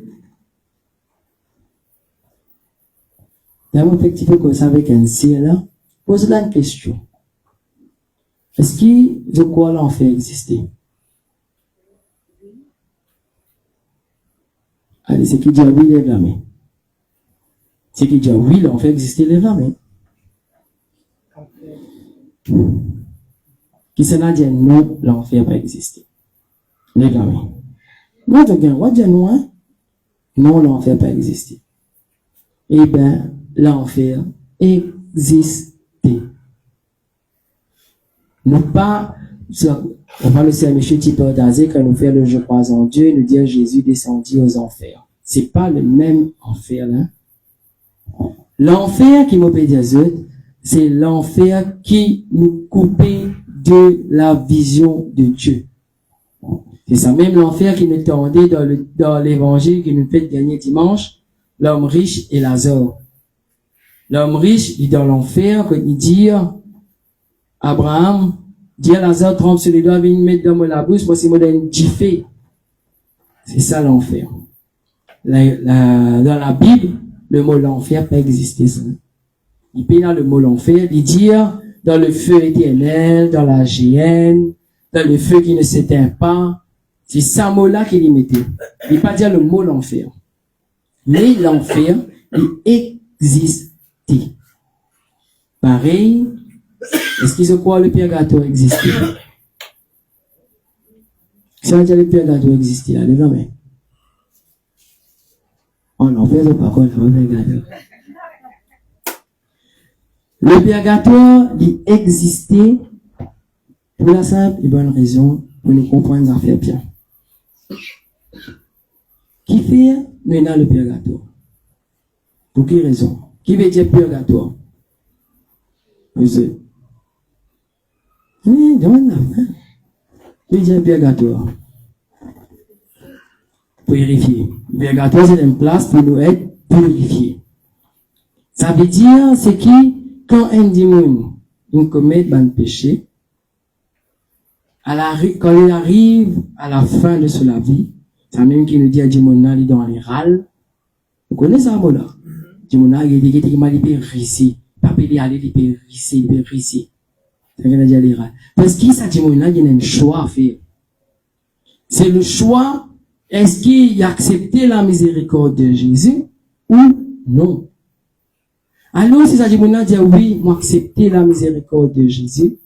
Speaker 6: D'abord, un petit peu comme ça avec un ciel là. Pose-la une question. Est-ce que de quoi l'enfer existait? Allez, c'est qui dit oui, lève la main. C'est qui dit oui, l'enfer existait, lève la main. Qui s'en dit non, l'enfer n'a pas existé. Lève la main. Moi, je dis non, non, l'enfer n'a pas existé. Eh bien, l'enfer existait. Nous pas, on va le faire M. Tipper d'Azé quand nous fait le je crois en Dieu, nous dire Jésus descendit aux enfers. C'est pas le même enfer, là. L'enfer qui nous peut dire c'est l'enfer qui nous coupait de la vision de Dieu. C'est ça même l'enfer qui nous tendait dans l'évangile qui nous fait gagner dimanche, l'homme riche et Lazare. L'homme riche, il est dans l'enfer, quand il dit, Abraham, dit à Lazare, trempe sur les doigts, viens mettre dans la bouche, moi c'est moi d'un jiffé. C'est ça l'enfer. Dans la Bible, le mot l'enfer peut exister, ça. Il peut dans le mot l'enfer, il dit, dans le feu éternel, dans la géhenne, dans le feu qui ne s'éteint pas. C'est ça mot-là qu'il y mettait. Il ne pas dire le mot l'enfer. Mais l'enfer, il existait. Pareil, est-ce qu'ils croient que le purgatoire existait? Si on dit le purgatoire existait, allez, non, mais. Oh, l'enfer, c'est pas quoi, le purgatoire. Le purgatoire, il existait pour la simple et bonne raison pour nous comprendre les affaires bien. Qui fait maintenant le purgatoire? Pour quelle raison? Qui veut dire purgatoire? Monsieur. Oui, demande la main. Qui veut dire purgatoire? Purifier. Purgatoire, c'est une place pour nous être purifiés. Ça veut dire, c'est qui, quand un démon nous commet un péché, quand il arrive à la fin de sa vie, c'est même qui nous dit à Dimona, il est dans les râles. Vous connaissez ça, là? Dimona, il dit qu'il m'a dit, rissi. Papa, il est allé, il peut rissi, il peut rissi. C'est ce qu'il a dit à les râles. Parce qu'il ça, Dimona, il y a un choix à faire. C'est le choix, est-ce qu'il a accepté la miséricorde de Jésus ou non? Alors, si ça, Dimona dit oui, moi accepter la miséricorde de Jésus,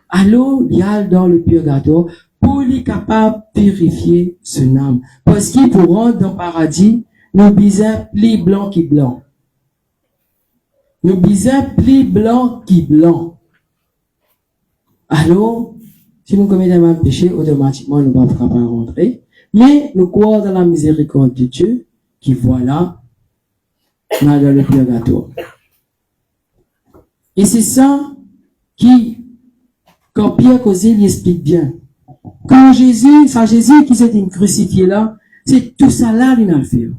Speaker 6: alors, il y a dans le purgatoire pour lui capable de purifier son âme. Parce qu'il pour rentrer dans le paradis, nous besoin plus blanc qui blanc. Nous besoin plus blanc qui blanc. Alors, si nous commettons un péché, automatiquement, nous ne pouvons pas rentrer. Mais nous croyons dans la miséricorde de Dieu, qui voilà, dans le purgatoire. Et c'est ça qui, quand Pierre causait, il explique bien. Quand Jésus qui s'est crucifié là, c'est tout ça là, il a fait.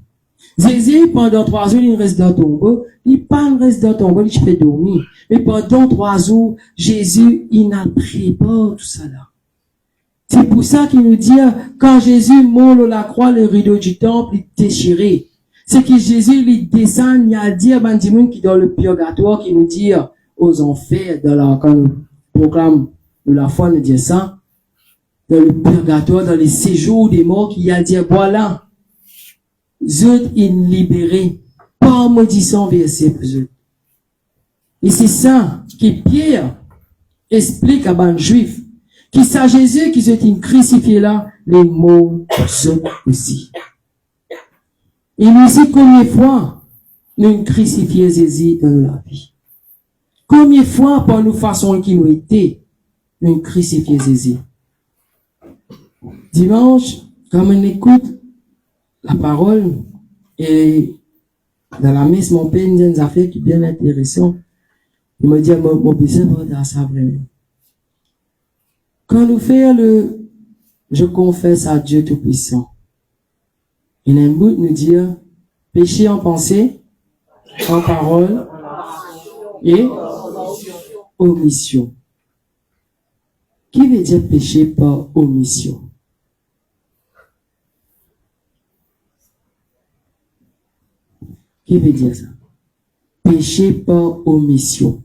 Speaker 6: Jésus, pendant 3 jours, il reste dans le tombeau. Il pas reste dans le tombeau, il fait dormir. Mais pendant 3 jours, Jésus, il n'a pris pas tout ça là. C'est pour ça qu'il nous dit, quand Jésus monte à la croix, le rideau du temple, il déchiré. C'est que Jésus, il descend, il a dit à Bandimoun qui est dans le purgatoire, qui nous dit aux enfers, quand nous proclame de la foi, nous dit ça, dans le purgatoire, dans les séjours des morts, qui a dit, voilà, Zut est libéré par maudissant verset pour eux. Et c'est ça que Pierre explique à ban juif, qui c'est Jésus qui s'est crucifié là, les mots sont aussi. Et nous aussi, combien de fois, nous crucifions Jésus dans la vie? Combien de fois, par nos façons qui nous étaient, nous crucifions Jésus? Dimanche, quand on écoute la parole, et dans la messe, mon père nous dit des affaires qui sont bien intéressantes. Il me dit, mon besoin dans ça vraiment. Quand nous faisons je confesse à Dieu Tout-Puissant, il y a un bout de nous dire, péché en pensée, en parole et omission. Qui veut dire péché par omission? Qui veut dire ça? Péché par omission.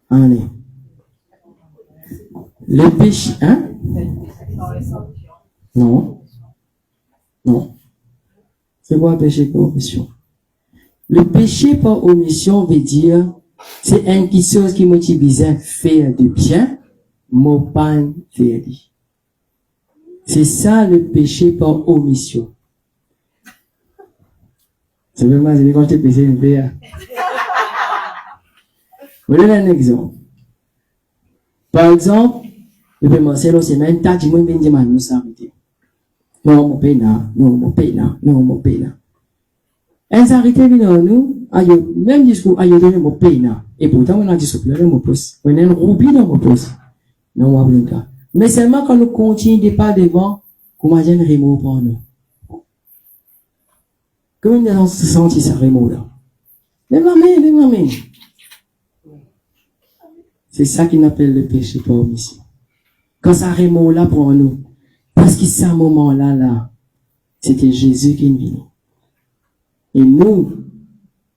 Speaker 6: Allez. Le péché, hein? Non. Non. C'est quoi péché par omission? Le péché par omission veut dire, c'est une chose qui motive à faire du bien, mais pas faire. C'est ça le péché par omission. C'est vraiment, c'est quand je t'ai péché une paix. Je vous donne un exemple. Par exemple, le paiement, c'est là, c'est même, t'as dit, moi, je vais dire, nous s'arrêter. Non, mon père, non, mon père, non, mon père. Un s'arrêter, nous, même discours, aïe, donner mon père, et pourtant, on a dit, souple, mon pouce. On a un roubi dans mon pouce. Non, on va le cas. Mais seulement quand nous continuons de pas devant, comment dire un remords pour nous. Comment nous avons senti ce remords là? Même la main. C'est ça qu'on appelle le péché par omission. Quand ça remords là pour nous, parce que ce moment-là, c'était Jésus qui est venu. Et nous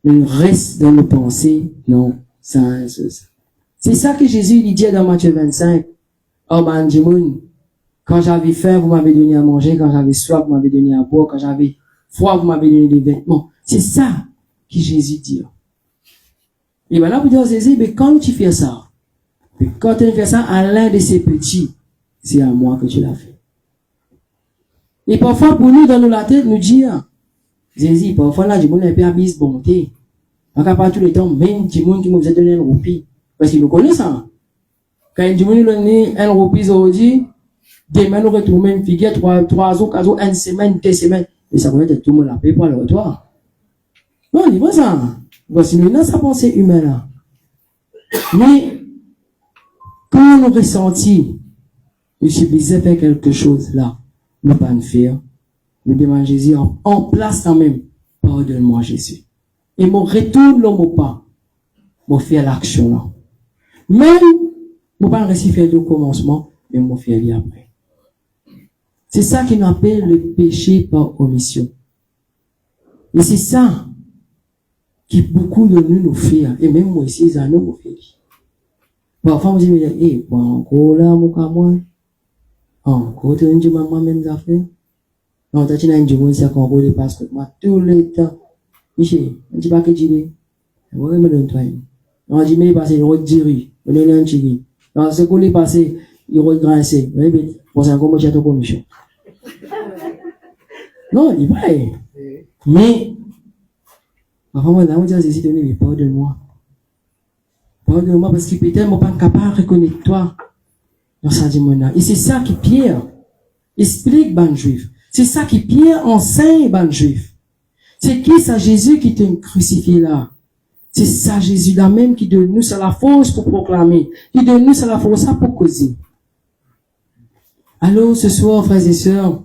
Speaker 6: restons dans nos pensées, non, ça. C'est ça que Jésus lui dit dans Matthieu 25. Oh, ben, Jimoun, quand j'avais faim, vous m'avez donné à manger, quand j'avais soif, vous m'avez donné à boire, quand j'avais froid, vous m'avez donné des vêtements. C'est ça que Jésus dit. Et ben là, vous dites, Jésus, mais quand tu fais ça, quand tu fais ça à l'un de ces petits, c'est à moi que tu l'as fait. Et parfois, pour nous, dans la tête, nous dire, Jésus, parfois là, Jimoun a un peu abyss bonté. En cas pas tous les temps, même Jimoun qui nous a donné un roupie. Parce qu'il nous connaît ça. Quand il dit, un roupie aujourd'hui, demain, nous retrouvons même figure, 3 jours, 4 jours, 1 semaine, 2 semaines. Et ça va être tout le monde la paix pour le retour. Non, il dit pas ça. Voici, nous, dans sa pensée humaine là. Mais, quand nous ressentons, nous subissons faire quelque chose là, nous pas nous faire, nous demandons Jésus en place quand même. Pardonne-moi, Jésus. Et mon retourne l'homme pas. Mon faire l'action là. Même, je ne pas réussir faire le commencement, mais je vais faire après. C'est ça qu'on appelle le péché par omission. Et c'est ça qui beaucoup de nous fait, et même moi ici, ça nous fait. Parfois, on dit, eh, encore là, moi, encore, tu as dit, maman, même affaires. Non, tu as dit, c'est qu'on dépasse moi tout le temps. Michel, on dit pas que tu dis, ouais, me donne toi. On dit, mais il passe, il redire, on donne un chigui. Alors, ce qu'on est passé, il regrince. Oui, pour ça, comment tu as ton commission? Non, il va. Mais, parfois, moi, là, on dit, Jésus, donne, pardonne-moi. Pardonne-moi, parce qu'il peut-être pas capable de reconnaître toi dans sa démon. Et c'est ça qui Pierre explique, ban juif. C'est ça qui Pierre enseigne, ban juif. C'est qui ça Jésus qui t'a crucifié là? C'est ça Jésus là même qui donne nous ça la force pour proclamer, qui donne nous ça la force pour causer. Alors ce soir, frères et sœurs,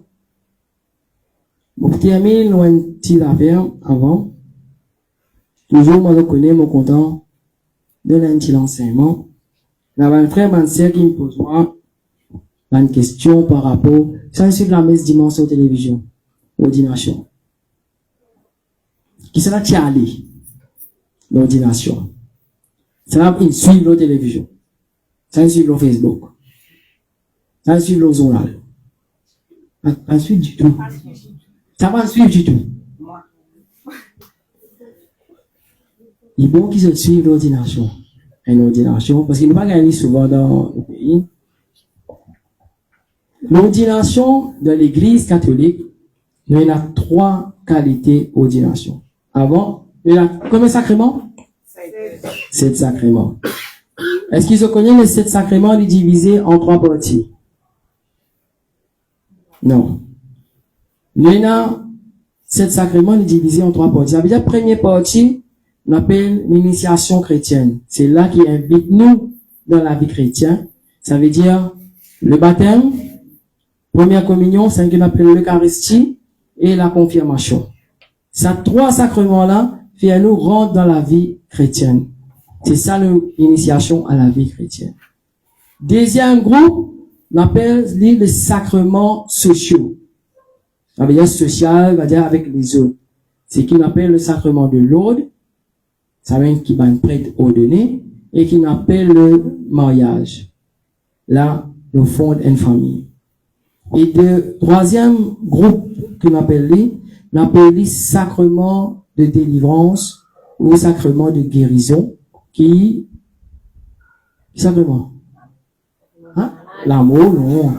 Speaker 6: mon petit ami, loin de petit affaire avant, toujours moi je connais mon content de un petit enseignement. Là, un frère, ma sœur qui me pose moi une question par rapport, sans suivre la messe dimanche sur télévision, ordination. Qui sera allé l'ordination. Ça va suivre la télévision. Ça va suivre le Facebook. Ça va suivre le journal. Pas suivre du tout. Ça va suivre du tout. Il est bon qu'ils se suivent l'ordination. Une ordination, parce qu'il ne va pas gagner souvent dans le pays. L'ordination de l'église catholique, il y a 3 qualités d'ordination. Avant, il y a combien de sacrements? 7 sacrements. Est-ce qu'ils ont connu les 7 sacrements divisés en 3 parties? Non. Il y a 7 sacrements divisés en 3 parties. Ça veut dire, première partie, on appelle l'initiation chrétienne. C'est là qui invite nous dans la vie chrétienne. Ça veut dire le baptême, première communion, c'est ce qu'on appelle l'Eucharistie et la confirmation. Ces 3 sacrements-là, fait nous rentrer dans la vie chrétienne. C'est ça l'initiation à la vie chrétienne. Deuxième groupe, on appelle les sacrements sociaux. Ça veut dire social, ça veut dire avec les autres. C'est ce qu'on appelle le sacrement de l'ordre. Ça veut dire qui va être prêtre ordonné et qui appelle le mariage. Là, nous fondons une famille. Et le troisième groupe qu'on appelle les sacrements de délivrance ou sacrements de guérison qui, sacrement? Hein? L'amour, non.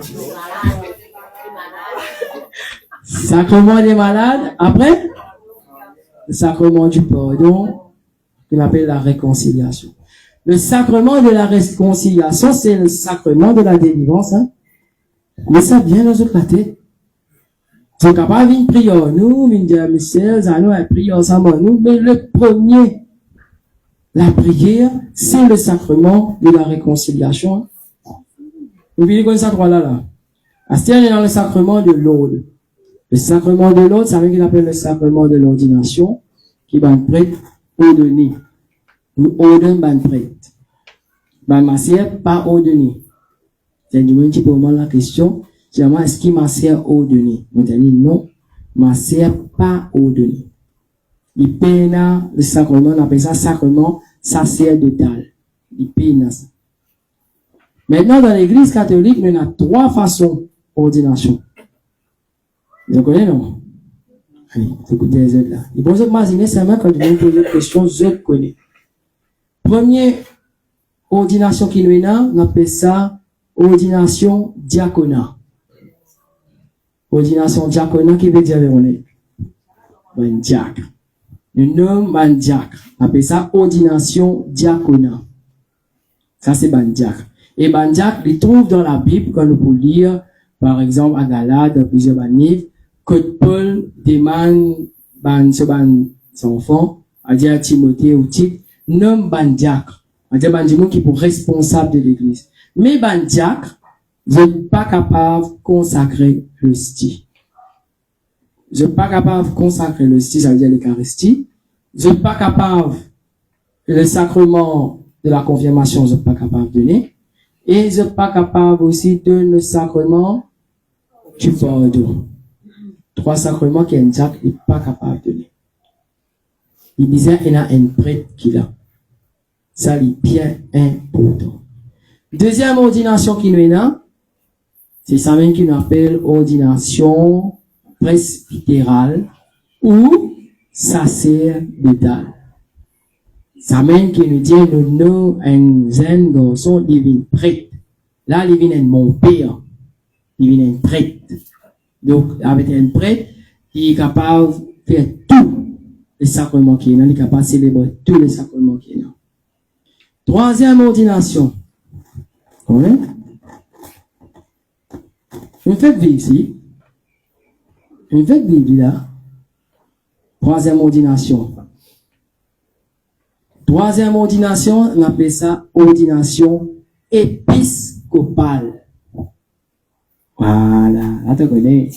Speaker 6: Sacrement des malades, après, le sacrement du pardon, qu'on appelle la réconciliation. Le sacrement de la réconciliation, c'est le sacrement de la délivrance, hein. Mais ça vient dans notre tête. Ils sont capables de prier nous, de dire, Michel, nous allons prier ensemble nous, mais le premier, la prière, c'est le sacrement de la réconciliation. Vous voyez comme ça, là. Astère est dans le sacrement de l'ordre. Le sacrement de l'ordre, ça veut dire qu'il appelle le sacrement de l'ordination, qui va être prêtre ordonné. Nous ordonnons un prêtre. Ma sœur, pas ordonné. C'est du moins, pour moi, la question, c'est est-ce qu'il m'a sœur ordonné? On dit non, ma sœur pas ordonné. Il peine le sacrement, on appelle ça sacrement sacerdotal. Il peine ça. Maintenant, dans l'église catholique, il y a 3 façons d'ordination. Vous connaissez, non? Allez, écoutez les autres là. Il faut imaginer seulement quand vous posez une question, vous connaissez. Première ordination qui nous est là, on appelle ça ordination diaconat. Ordination diaconat qui veut dire on est un diacre. Le nom un diacre. On appelle ça ordination diaconat. Ça c'est un diacre. Et un diacre, il trouve dans la Bible quand nous pouvons lire, par exemple à Galates, dans plusieurs livres, que Paul demande son enfant, à dire à Timothée ou Tite, nomme ban diacre. À dire ban diacre qui est pour responsable de l'église. Mais ban diacre, je ne suis pas capable de consacrer l'hostie. Je ne suis pas capable de consacrer l'hostie, ça veut dire l'Eucharistie. Je ne suis pas capable, le sacrement de la confirmation, je ne suis pas capable de donner. Et je ne suis pas capable aussi de donner le sacrement du pardon. 3 sacrements qu'un diacre n'est pas capable de donner. Il disait qu'il y a un prêtre qui l'a. Ça, c'est bien important. Deuxième ordination qui nous est là, c'est ça même qu'on appelle ordination presbytérale ou sacerdotale. Ça même qui nous dit, nous, un jeune garçon, il vient prêtre. Là, il vient mon père. Il vient prêtre. Donc, avec un prêtre, il est capable de faire tous les sacrements qu'il y a. Il est capable de célébrer tous les sacrements qu'il y a. Troisième ordination. Ouais. Une fête vivre ici. Une fête vivre là. Troisième ordination. Troisième ordination, on appelle ça ordination épiscopale. Voilà, là tu connais.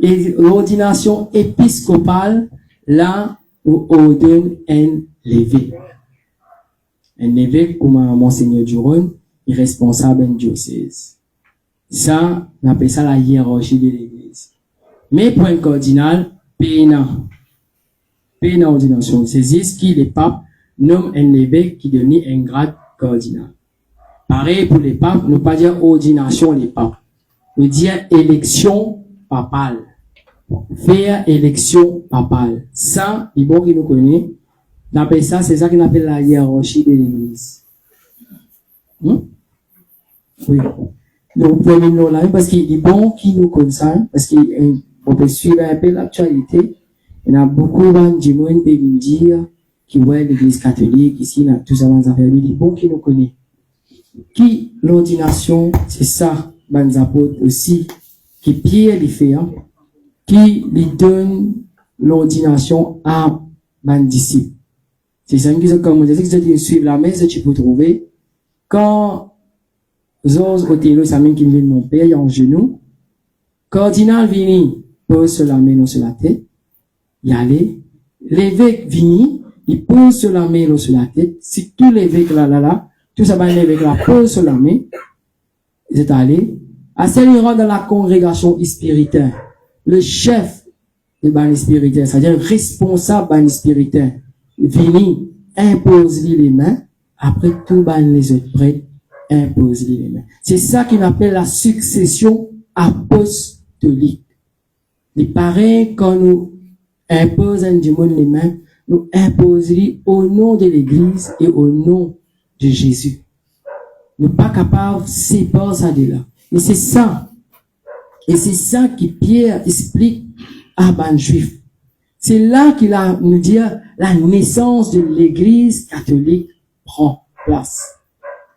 Speaker 6: Et l'ordination épiscopale, là, on ordonne un évêque. Un évêque, comme Monseigneur Duron, est responsable d'un diocèse. Ça, on appelle ça la hiérarchie de l'église. Mais pour un cardinal, pénal ordination. C'est ce qui les papes nomment un évêque qui devient un grade cardinal. Pareil pour les papes, ne pas dire ordination les papes. veut dire élection papale. Faire élection papale. Ça, les bons qui nous connaissent, on appelle ça, c'est ça qu'on appelle la hiérarchie de l'église. Oui. Donc, vous pouvez nous là, parce qu'il est bon qui nous concerne, parce qu'on peut suivre un peu l'actualité. Il y a beaucoup de gens qui peuvent nous dire, qui voient l'église catholique ici, dans tout ça, dans les affaires, il est bon qui nous connaît. Qui, l'ordination, c'est ça, dans les apôtres aussi, qui Pierre les fait, hein, qui lui donne l'ordination à les disciples. C'est ça qui est comme on dit, que tu suivre la messe, tu peux trouver. Quand Zos Othello, ça mène qui vient de mon père, il est en genou. Cardinal Vini pose sur la main, sur la tête. Il y allait. L'évêque Vini, il pose sur la main, sur la tête. Si tous les évêques là, tout ça va l'évêque là, pose sur la main. Ils sont allés. À celle-là, dans la congrégation spirituelle, le chef de ban spirituel, c'est-à-dire responsable ban spirituel, Vini impose les mains. Après tout, ban les autres prêtres impose les mains. C'est ça qu'on appelle la succession apostolique. Les pareils, quand nous imposons du monde les mains, nous imposons au nom de l'Église et au nom de Jésus. Nous ne sommes pas capables de séparer ça de là. Et c'est ça. Et c'est ça que Pierre explique à ban juif. C'est là qu'il a nous dit la naissance de l'Église catholique prend place.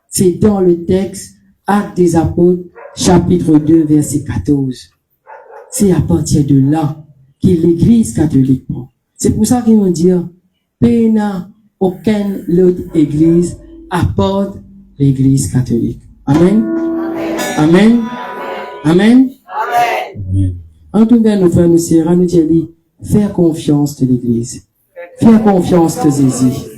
Speaker 6: C'est dans le texte Actes des Apôtres, chapitre 2, verset 14. C'est à partir de là que l'Église catholique prend. C'est pour ça qu'ils vont dire, pena aucune autre Église apporte l'Église catholique. Amen. Amen. Amen. Amen. En tout cas, nous frères, nous sœurs, nous disons, faire confiance de l'Église. Faire confiance de Jésus.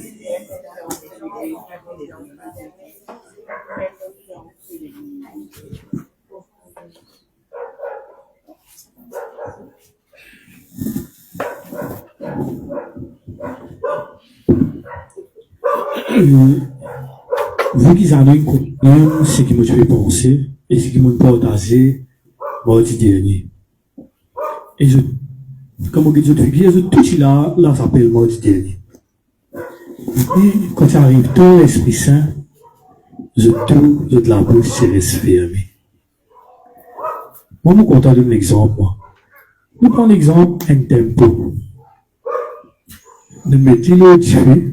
Speaker 3: Vous qui avez compris ce qui me fait penser et ce qui me partage mardi dernier. Et comme on dit, tout là s'appelle mardi dernier. Et quand ça arrive, tout l'Esprit Saint, de la bouche se reste fermée. Moi, je suis content de l'exemple, moi. Nous prenons l'exemple, un tempo. Nous mettons le Dieu.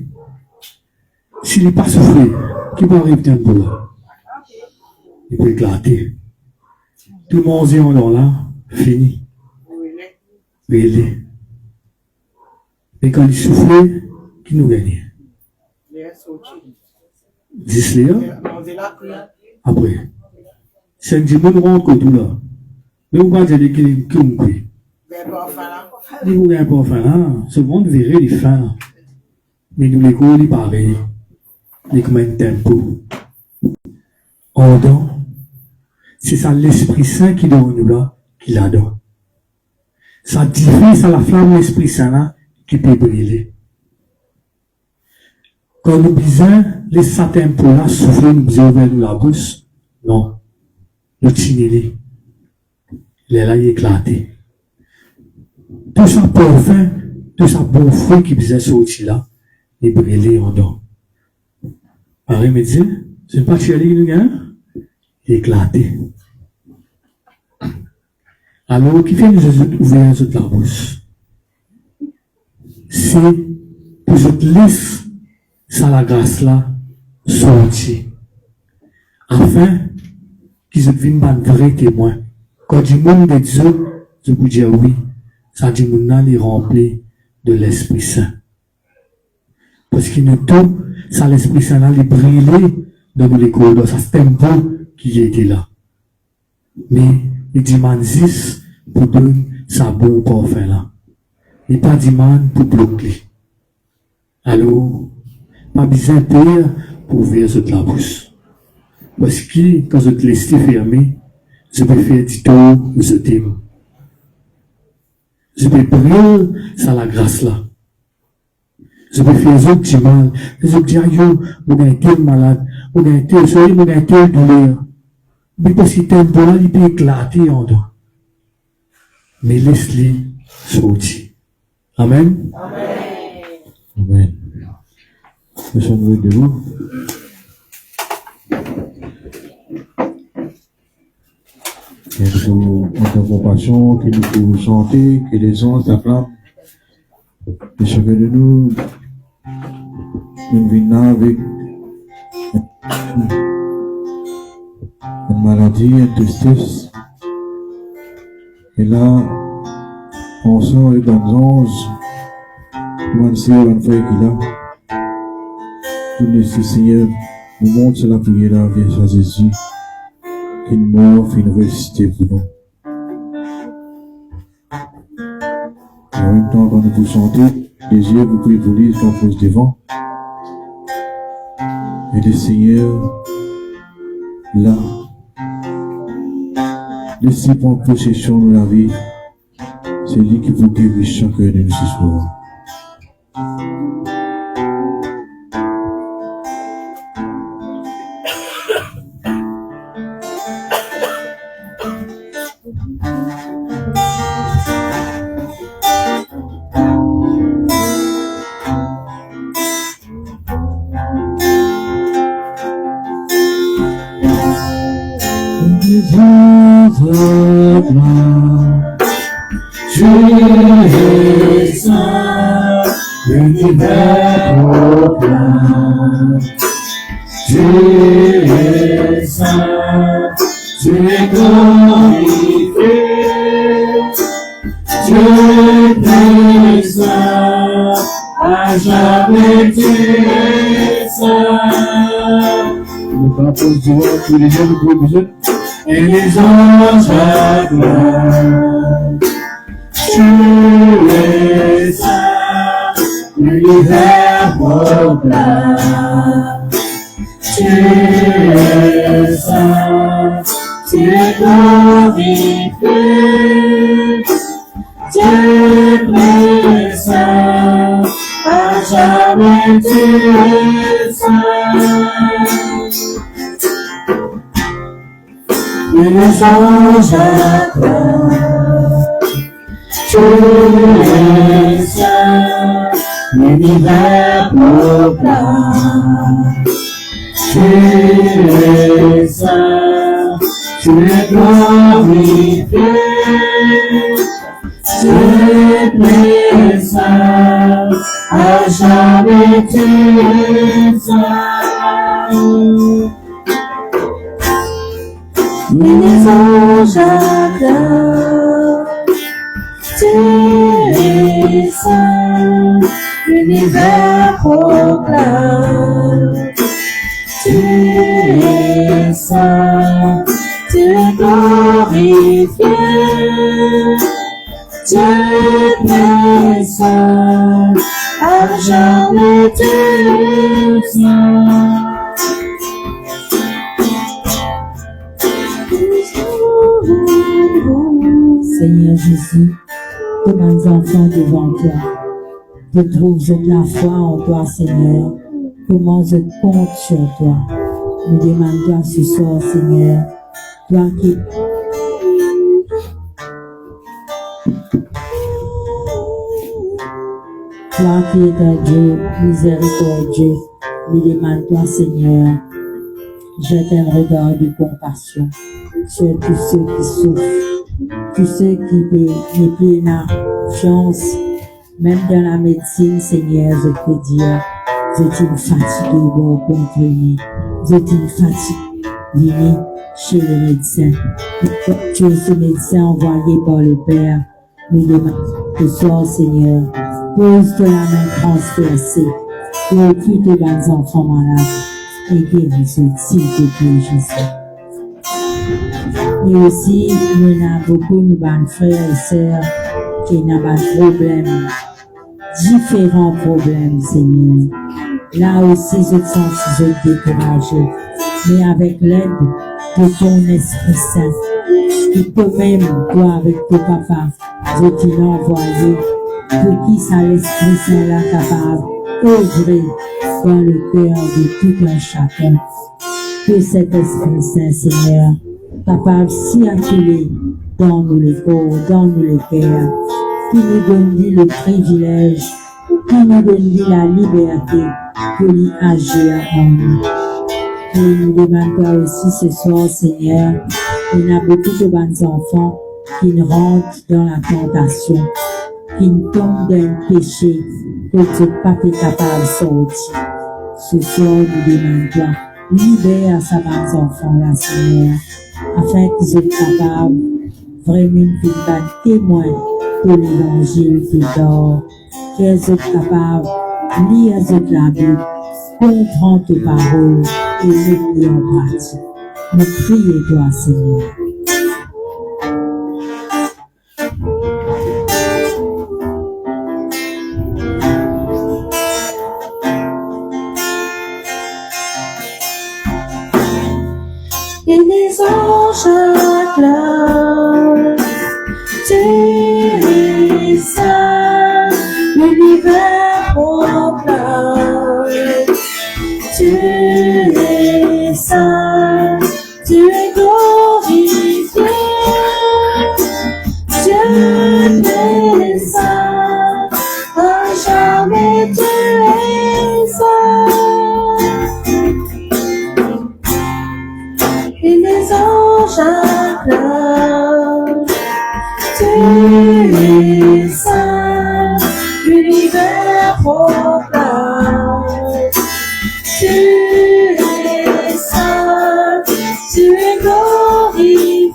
Speaker 3: S'il n'est pas soufflé, qui va arriver tempo là? Il peut éclater. Tout le monde est en là, fini. Brûlé. Mais quand il souffle, qui nous gagne? 10 léa. Après. 5 jours, nous rentrons tout là. Mais vous ne pouvez pas dire qu'il nous prie. Vous ne pouvez pas enfin là. Ce monde verrait les fins. Mais nous les cours, les pareils. Les comme un tempo. Ordon. C'est ça l'Esprit Saint qui donne nous là, qui la donne. Ça diffuse, ça la flamme l'Esprit Saint là, qui peut brûler. Quand nous disons, les satins pour là, souffler, nous disons, ouvrir la bouche. Non. Nous tinez-les. Il est là, il est éclaté. Tout ça parfum, tout ça bon fruit qui faisait sortir là, il brûlé en dedans. Pareil, me dit, c'est pas que nous gagnons? Il est éclaté. Alors, qui fait nous ouvrir toute la bouche? C'est pour cette liste, ça la grâce là, sortir. Afin qu'ils deviennent un vrai témoin. Quand du monde de Dieu, je vous dis oui, ça dit mon âme est rempli de l'Esprit Saint. Parce qu'il nous tout, ça l'Esprit Saint là, il brillait dans les corridors, ça c'est un bon qui était là. Mais, il demande 10 pour donner sa bonne parfum là. Il pas demande pour bloquer. Alors, pas besoin de peur pour ouvrir cette la bouche. Parce que, quand je te laisse fermer, je peux faire du tout, je t'aime. Je peux prier, ça la grâce là. Je peux faire autres du mal. Je peux dire, yo, vous avez tel malade, vous avez tel soleil, vous avez tel douleur. Mais parce que t'aimes pas, il peut éclater en toi. Mais laisse-les sortir. Amen.
Speaker 4: Amen. Monsieur, nous êtes debout. Et nous avons compassion, que nous pouvons chanter, que les anges s'acclament. Et chacun de nous, nous venons avec une maladie, une tristesse. Et là, on sort les bonnes anges, on sait, on fait qu'il a. Tout le Seigneur nous montre sur la prière là, vers Jésus, qu'il m'offre une réussite pour nous. Et en même temps, quand nous vous chantez, les yeux, vous pouvez vous lire la pose devant. Et le Seigneur, là, laissez prendre possession de la vie. C'est lui qui vous guérit chacun de nous ce soir.
Speaker 2: Tu es saint, l'univers proclame. Tu es saint, tu es glorifié. Tu es saint, à jamais tu es saint.
Speaker 4: Nous allons poser tous les yeux, nous pouvons
Speaker 2: Et les anges acclament. Tu es saint, l'univers proclame. Tu es saint, tu es glorifié. Tu es saint, à jamais tu es saint. Et les anges acclament. Tu es saint, l'univers proclame. Tu es saint, tu es glorifié. Tu es saint, à jamais tu es saint. Et les anges acclament. Tu es saint, l'univers proclame. Tu es saint, tu es glorifié. Tu es saint, à jamais tu es saint.
Speaker 9: Seigneur Jésus, que mes enfants devant toi, je trouve la foi en toi, Seigneur. Comment je compte sur toi. Nous demandons ce soir, Seigneur, toi qui es un Dieu miséricordieux, nous demandons, Seigneur, jette un regard de compassion sur tous ceux qui souffrent, tous ceux qui n'ont plus la confiance, même dans la médecine, Seigneur, je peux dire, je suis fatigué de comprendre, je suis fatigué de venir chez le médecin. Tu es ce médecin envoyé par le Père, nous demandons ce soir, Seigneur, pose-toi la main transversée pour tous tes bonnes enfants malades et guéris-les, s'il te plaît, Jésus. Et aussi, nous avons beaucoup de bonnes frères et sœurs qui ont des problèmes, différents problèmes, Seigneur. Là aussi, je sens que je suis découragé, mais avec l'aide de ton Esprit Saint, et toi-même, toi avec ton papa, je t'ai envoyé pour qui ça l'Esprit Saint là capable d'œuvrer dans le cœur de tout un chacun. Que cet Esprit Saint, Seigneur, capable si accueillir dans nous les corps, dans nous les cœurs, qui nous donne le privilège, qui nous donne la liberté pour lui agir en nous. Et nous demandons aussi ce soir, Seigneur, il y a beaucoup de bons enfants qui ne rentrent dans la tentation, qui ne tombent dans le péché, que tu n'es pas capable de sortir. Ce soir, nous demandons, libère ces bons enfants-là, Seigneur, afin qu'ils soient capables vraiment de témoin de l'évangile qui dort, qu'ils soient capables de lire la Bible, comprendre tes paroles et les mettre en pratique. Nous prions toi, Seigneur.
Speaker 2: Et les anges acclament, tu es saint, l'univers proclame, tu es saint, tu es glorifié, Dieu est saint, à jamais tu es saint. Et les anges acclament, tu es saint, l'univers proclame, tu es saint, tu es glorifié,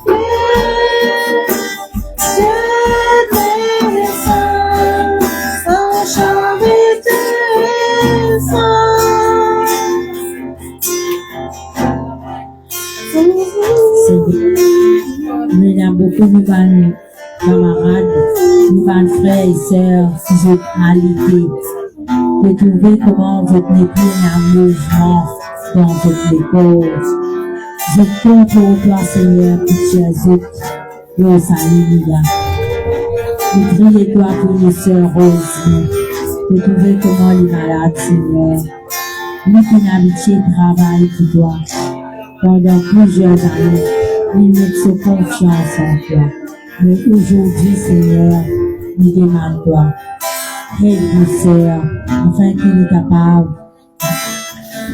Speaker 2: Dieu est saint, à jamais tu es saint.
Speaker 9: Il y a beaucoup de camarades, de frères et sœurs qui sont alités, de trouver comment vous n'êtes plus un mouvement dans votre école. Je compte pour toi, Seigneur, pour Jésus, pour salut là. Je prie toi pour les sœurs Rose, de trouver comment les malades, Seigneur. Lui qui n'a habitué travail pour toi pendant plusieurs années. Il met sa confiance en toi. Mais aujourd'hui, Seigneur, nous demandons toi, aide-nous, sœurs, afin qu'il est capable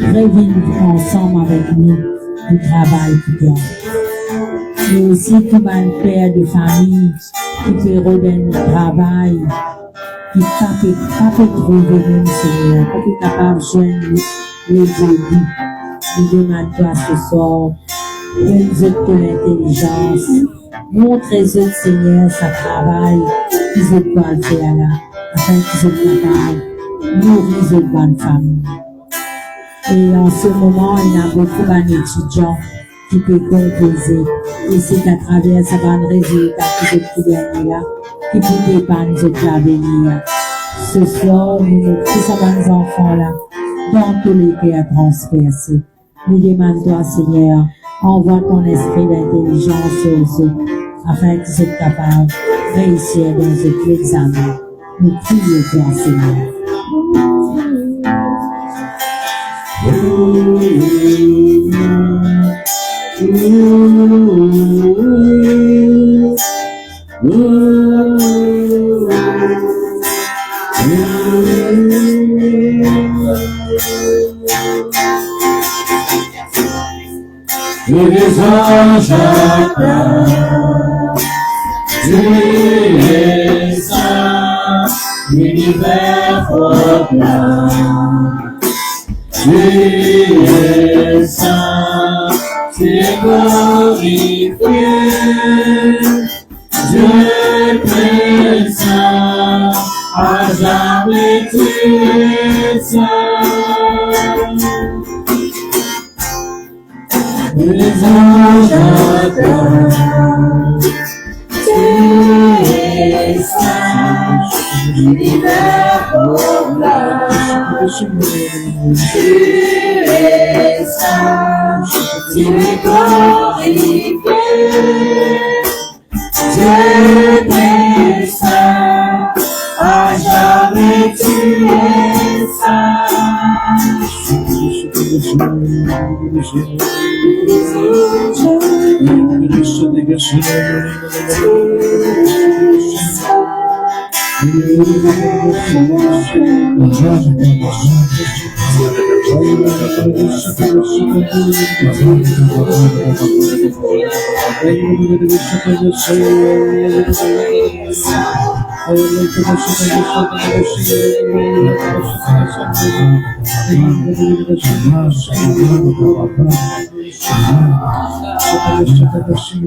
Speaker 9: de revenir ensemble avec nous du travail pour toi. Et aussi tout le père de famille qui peut redonner le travail, qui ne peut pas trouver même, Seigneur, qui est capable de joindre les bébés. Nous demandons toi ce soir, donne-nous de l'intelligence, montre-nous, Seigneur, sa travail, qu'ils doivent faire là, afin qu'ils soient capables de nourrir les bonnes familles. Et en ce moment, il y a beaucoup d'étudiants qui peuvent composer, et c'est à travers ce bon résultat que je peux là, qui peut dépendre de l'avenir. Ce soir, nous mettons tous ces bons enfants là, dans tous les cœurs transpercés. Nous demandons, Seigneur, envoie ton esprit d'intelligence sur eux, afin qu'ils soient capables de réussir dans cet examen. Nous prions toi, Seigneur.
Speaker 4: Et les anges acclament, tu es saint, l'univers proclame, tu es saint, tu es glorifié, Dieu est saint, à jamais tu es saint. Les anges acclament,
Speaker 2: tu es saint, l'univers proclame, tu es saint, tu es glorifié, Dieu est saint, à jamais tu es saint. Les anges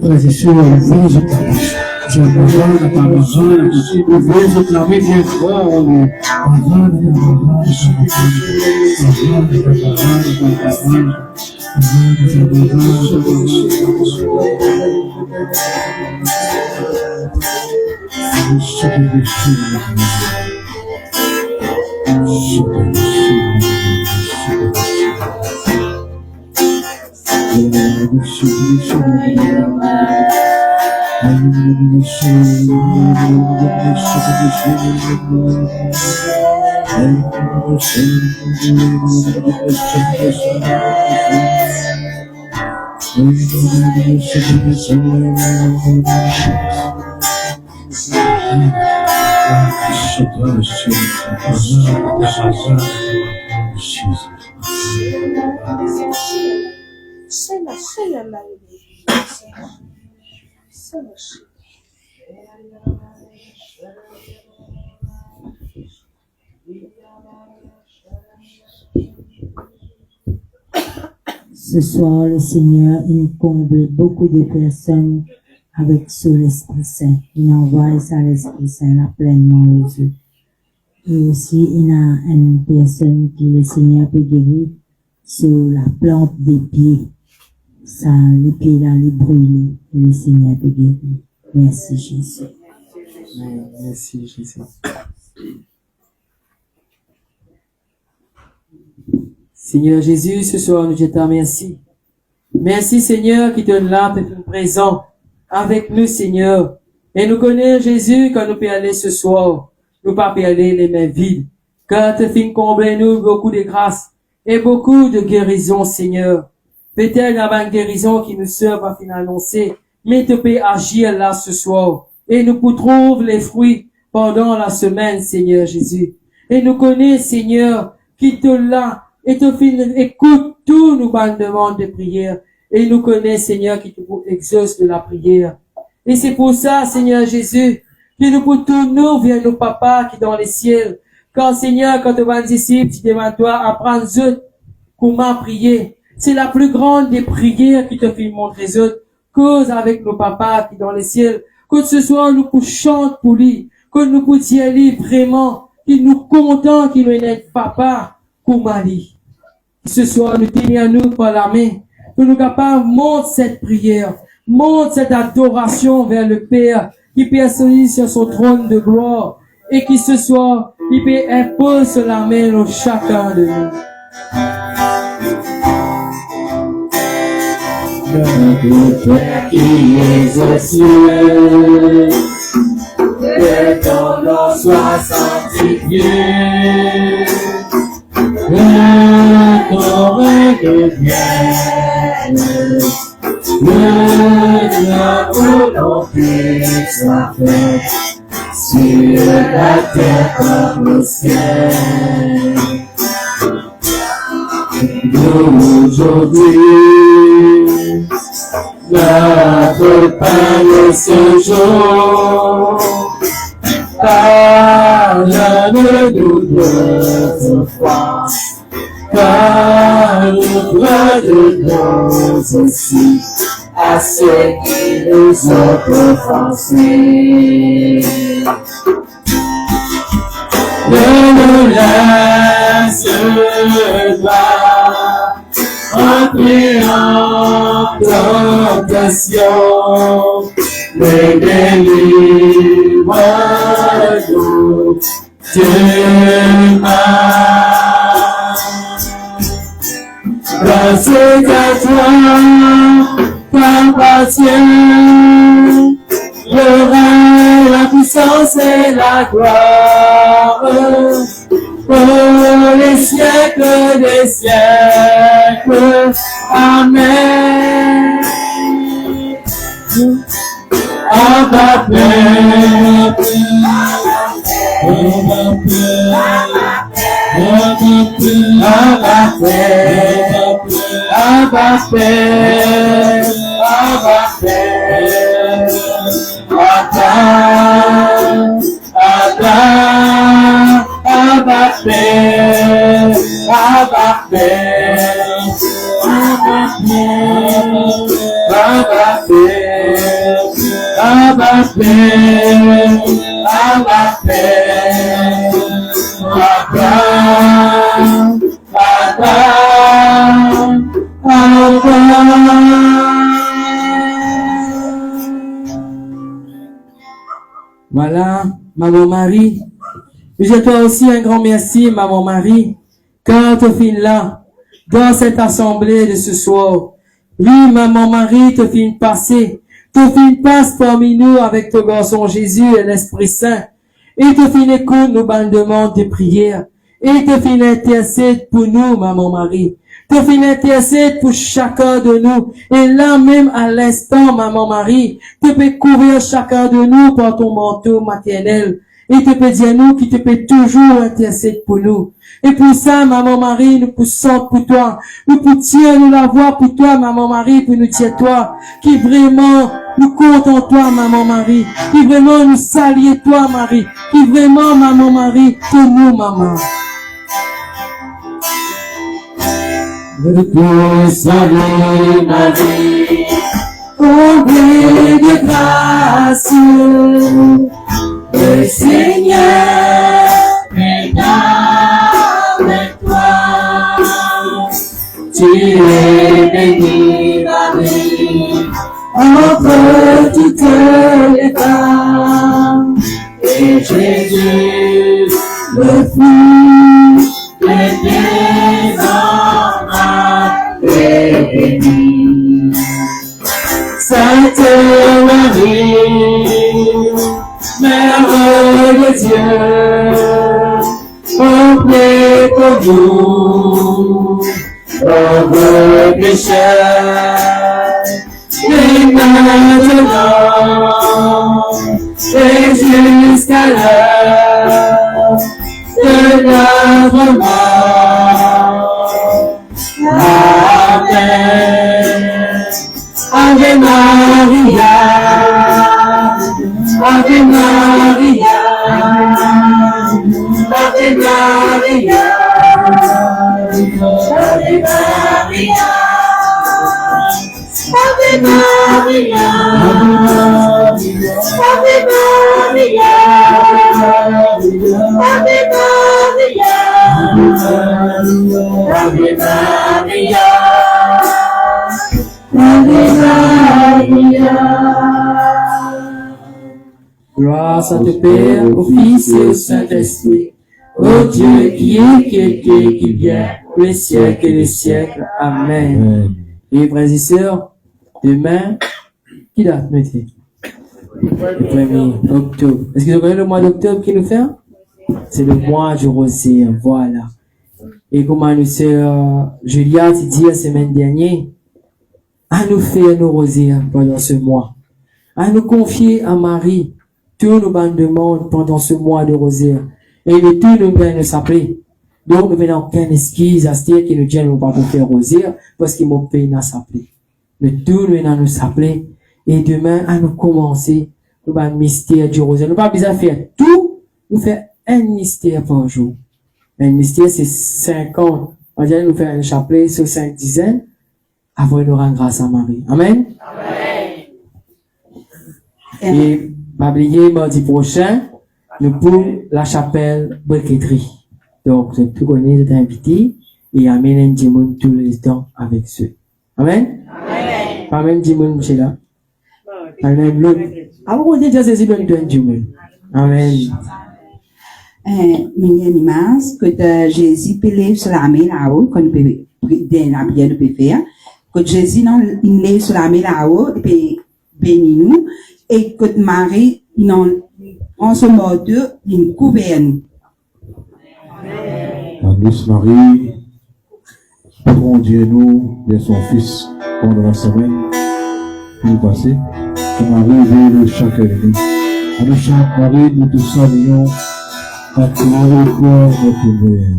Speaker 3: Frères et sœurs, ouvrez votre bouche. Je ouvrez votre langue bien fort.
Speaker 9: Ce soir, le Seigneur, il comble beaucoup de personnes avec sur l'Esprit Saint. Il envoie ça l'Esprit Saint là pleinement aux yeux. Et aussi, il y a une personne qui le Seigneur peut guérir sur la plante des pieds. Ça, les pieds là, les brûlés. Et le Seigneur peut guérir. Merci Jésus.
Speaker 6: Merci Jésus. Seigneur Jésus, ce soir, nous te remercions. Merci Seigneur qui te là, tu es présent avec nous Seigneur. Et nous connaissons Jésus quand nous pouvons aller ce soir. Nous ne pouvons pas aller les mains vides. Car tu finis combler nous beaucoup de grâce et beaucoup de guérison Seigneur. Peut-être il y a une guérison qui nous sert à finir annoncer, mais tu peux agir là ce soir. Et nous pouvons trouver les fruits pendant la semaine Seigneur Jésus. Et nous connaissons Seigneur qui te là. Et te écoute tous nos demandes de prière. Et nous connaît, Seigneur, qui te exauce de la prière. Et c'est pour ça, Seigneur Jésus, que nous pouvons tourner vers nos papas qui sont dans les ciels. Quand, Seigneur, quand tu vas disciples, tu demandes toi apprendre comment prier. C'est la plus grande des prières qui te fait montrer cause avec nos papas qui sont dans les ciels. Que ce soit nous pouvons chanter pour lui. Que nous pouvons dire lui vraiment, qu'il nous content qu'il nous est papa, comment lui. Ce soir, nous tenons nous par la main, pour nous capables monter cette prière, monte cette adoration vers le Père, qui peut s'asseoir sur son trône de gloire, et qui ce soir, il peut imposer la main à chacun de nous.
Speaker 4: Notre Père qui es aux cieux, que ton nom soit sanctifié. Que ton règne vienne, que ta volonté soit faite sur la terre comme au ciel. Nous aujourd'hui notre pain de ce jour, pardonne-nous notre offense, car nous pardonnons aussi à ceux qui nous ont offensés. Ne nous laisse pas entrer en tentation, mais délivre-nous du mal. Grâce à toi, t'appartient le règne, la puissance et la gloire pour les siècles des siècles. Amen.
Speaker 6: Voilà, Maman Marie. Je dis à toi aussi un grand merci, Maman Marie, quand tu finis là, dans cette assemblée de ce soir. Oui, Maman Marie, tu finis passer. Tu finis passe parmi nous avec ton garçon Jésus et l'Esprit Saint. Et tu finis écoute nos bandes de demandes de prière. Et tu finis intercède pour nous, Maman Marie. Tu finis intercède pour chacun de nous. Et là même à l'instant, Maman Marie, tu peux couvrir chacun de nous par ton manteau maternel. Et tu peux dire nous qui te peut toujours intercéder pour nous. Et pour ça, Maman Marie, nous poussons pour toi. Nous poussons nous la voix pour toi, Maman Marie, pour nous dire toi, qui vraiment nous compte en toi, Maman Marie. Qui vraiment nous salue toi, Marie. Qui vraiment, Maman Marie, pour nous, Maman.
Speaker 4: Je te salue, Marie,
Speaker 6: comblée de grâce.
Speaker 2: Le Seigneur est avec toi. Tu es bénie, Marie,
Speaker 6: entre toutes les femmes.
Speaker 2: et Jésus,
Speaker 6: Le fruit
Speaker 2: le tes enfants, est béni.
Speaker 6: Sainte Marie, Mère de Dieu, comblée pour nous, pauvres pécheurs, et maintenant, et jusqu'à l'heure de notre mort. Amen. Ave Maria, Ave Maria, Ave Maria,
Speaker 2: Ave Maria, Ave Maria, Ave Maria, Ave Maria, Ave Maria, Ave Maria.
Speaker 6: Grâce à ton Père, au Fils et au Saint-Esprit, ô Dieu qui est, qui était, qui vient, les siècles et les siècles. Amen. Et frères et sœurs, demain, qui date nous était? Le 1er octobre. Est-ce que vous connaissez le mois d'octobre qui nous fait? C'est le mois du rosier, voilà. Et comme nous sœur Julia t'a dit la semaine dernière, à nous faire nos rosiers pendant ce mois. À nous confier à Marie tous nos bandes de monde pendant ce mois de rosier. Et le tout nous vient nous s'appeler. Donc nous venons aucune excuse à ce qui nous dit nous pas faire rosier parce qu'il m'a payé à s'appeler. Le tout nous vient nous s'appeler. Et demain, à nous commencer, nous avons un mystère du rosier. Nous pas besoin de faire tout, nous faisons un mystère par jour. Un mystère, c'est 50. On dirait nous faire un chapelet sur 5 dizaines, avant de nous rendre grâce à Marie. Amen.
Speaker 8: Amen.
Speaker 6: Et, pas oublier, mardi prochain, nous pour la chapelle briqueterie. Donc, vous tout connaissez, vous êtes invités, et amène un dimanche tout le temps avec eux. Amen. Pas même dimanche, monsieur là. Amen. L'autre. Alors, on dit déjà, c'est le dimanche. Amen.
Speaker 8: Minha animas, que Jésus peut lève sur la main là-haut, quand nous peut, dans la prière nous peut faire, que Jésus non, il lève sur la main là-haut, et puis bénit nous, et que Marie, non, en ce mode, il gouverne.
Speaker 4: Agnès Marie, prends Dieu nous de son Fils pendant la semaine qui est passée. qui m'a révélé chaque année. À nous chaque Marie, nous te saluons, à qui nous record notre Mère.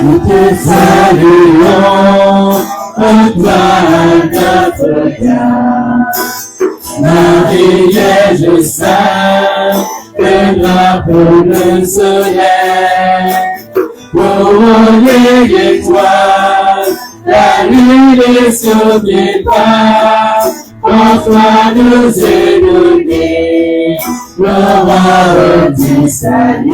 Speaker 2: Nous te saluons, ô toi notre grâce. Marie, Vierge sainte, que drapeau le soleil, couronné d'étoiles, la lune sur tes pas, en toi nous est donné, le roi du salut.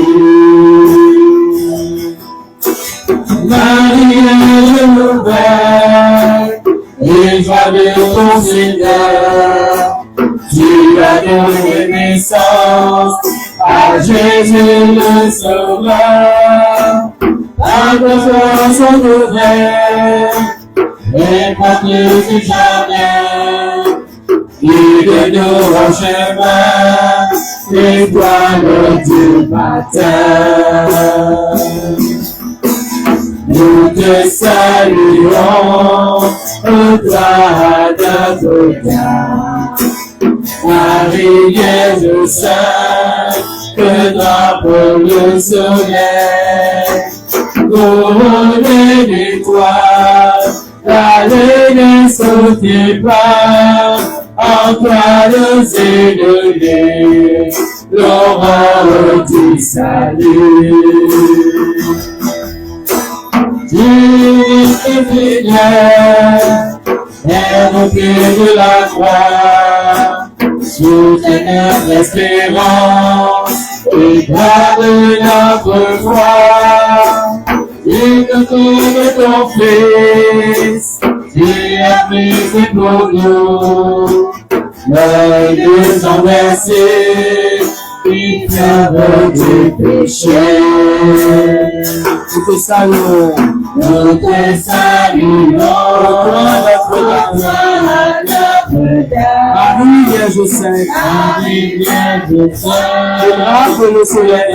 Speaker 2: Marie est nouvelle, et joie de ton Seigneur, tu as donné naissance à Jésus le Sauveur. Ta grâce sont nouvelles, et porte du jardin, guide nous en chemin, l'étoile du matin. Nous te saluons, ô toi notre Père. Marie, Vierge sainte, que drapeau le soleil, couronné d'étoiles, la lune sous tes pas, en toi nous est donné, l'aurore du salut. Tu es fidèle, et au pied de la croix, soutiens notre espérance, et garde notre foi. Tu te donnes ton Fils, tu as pris pour nous, l'œil de son versé, qui pleuve du péché. Nous te saluons, nous te saluons, Marie, Vierge sainte, Marie, Vierge sainte, drapeau le soleil,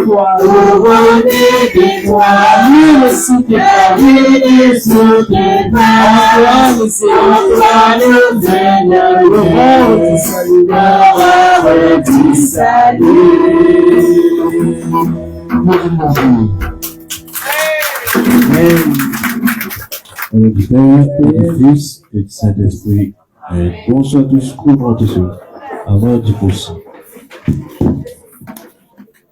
Speaker 2: couronné d'étoiles, lune sous tes pas, Antoine, nous est le roi du salut, le roi du salut.
Speaker 4: Amen. Au nom du Père, et du Fils, et du Saint-Esprit. Bonsoir tous, couvrons tous, avant du possible.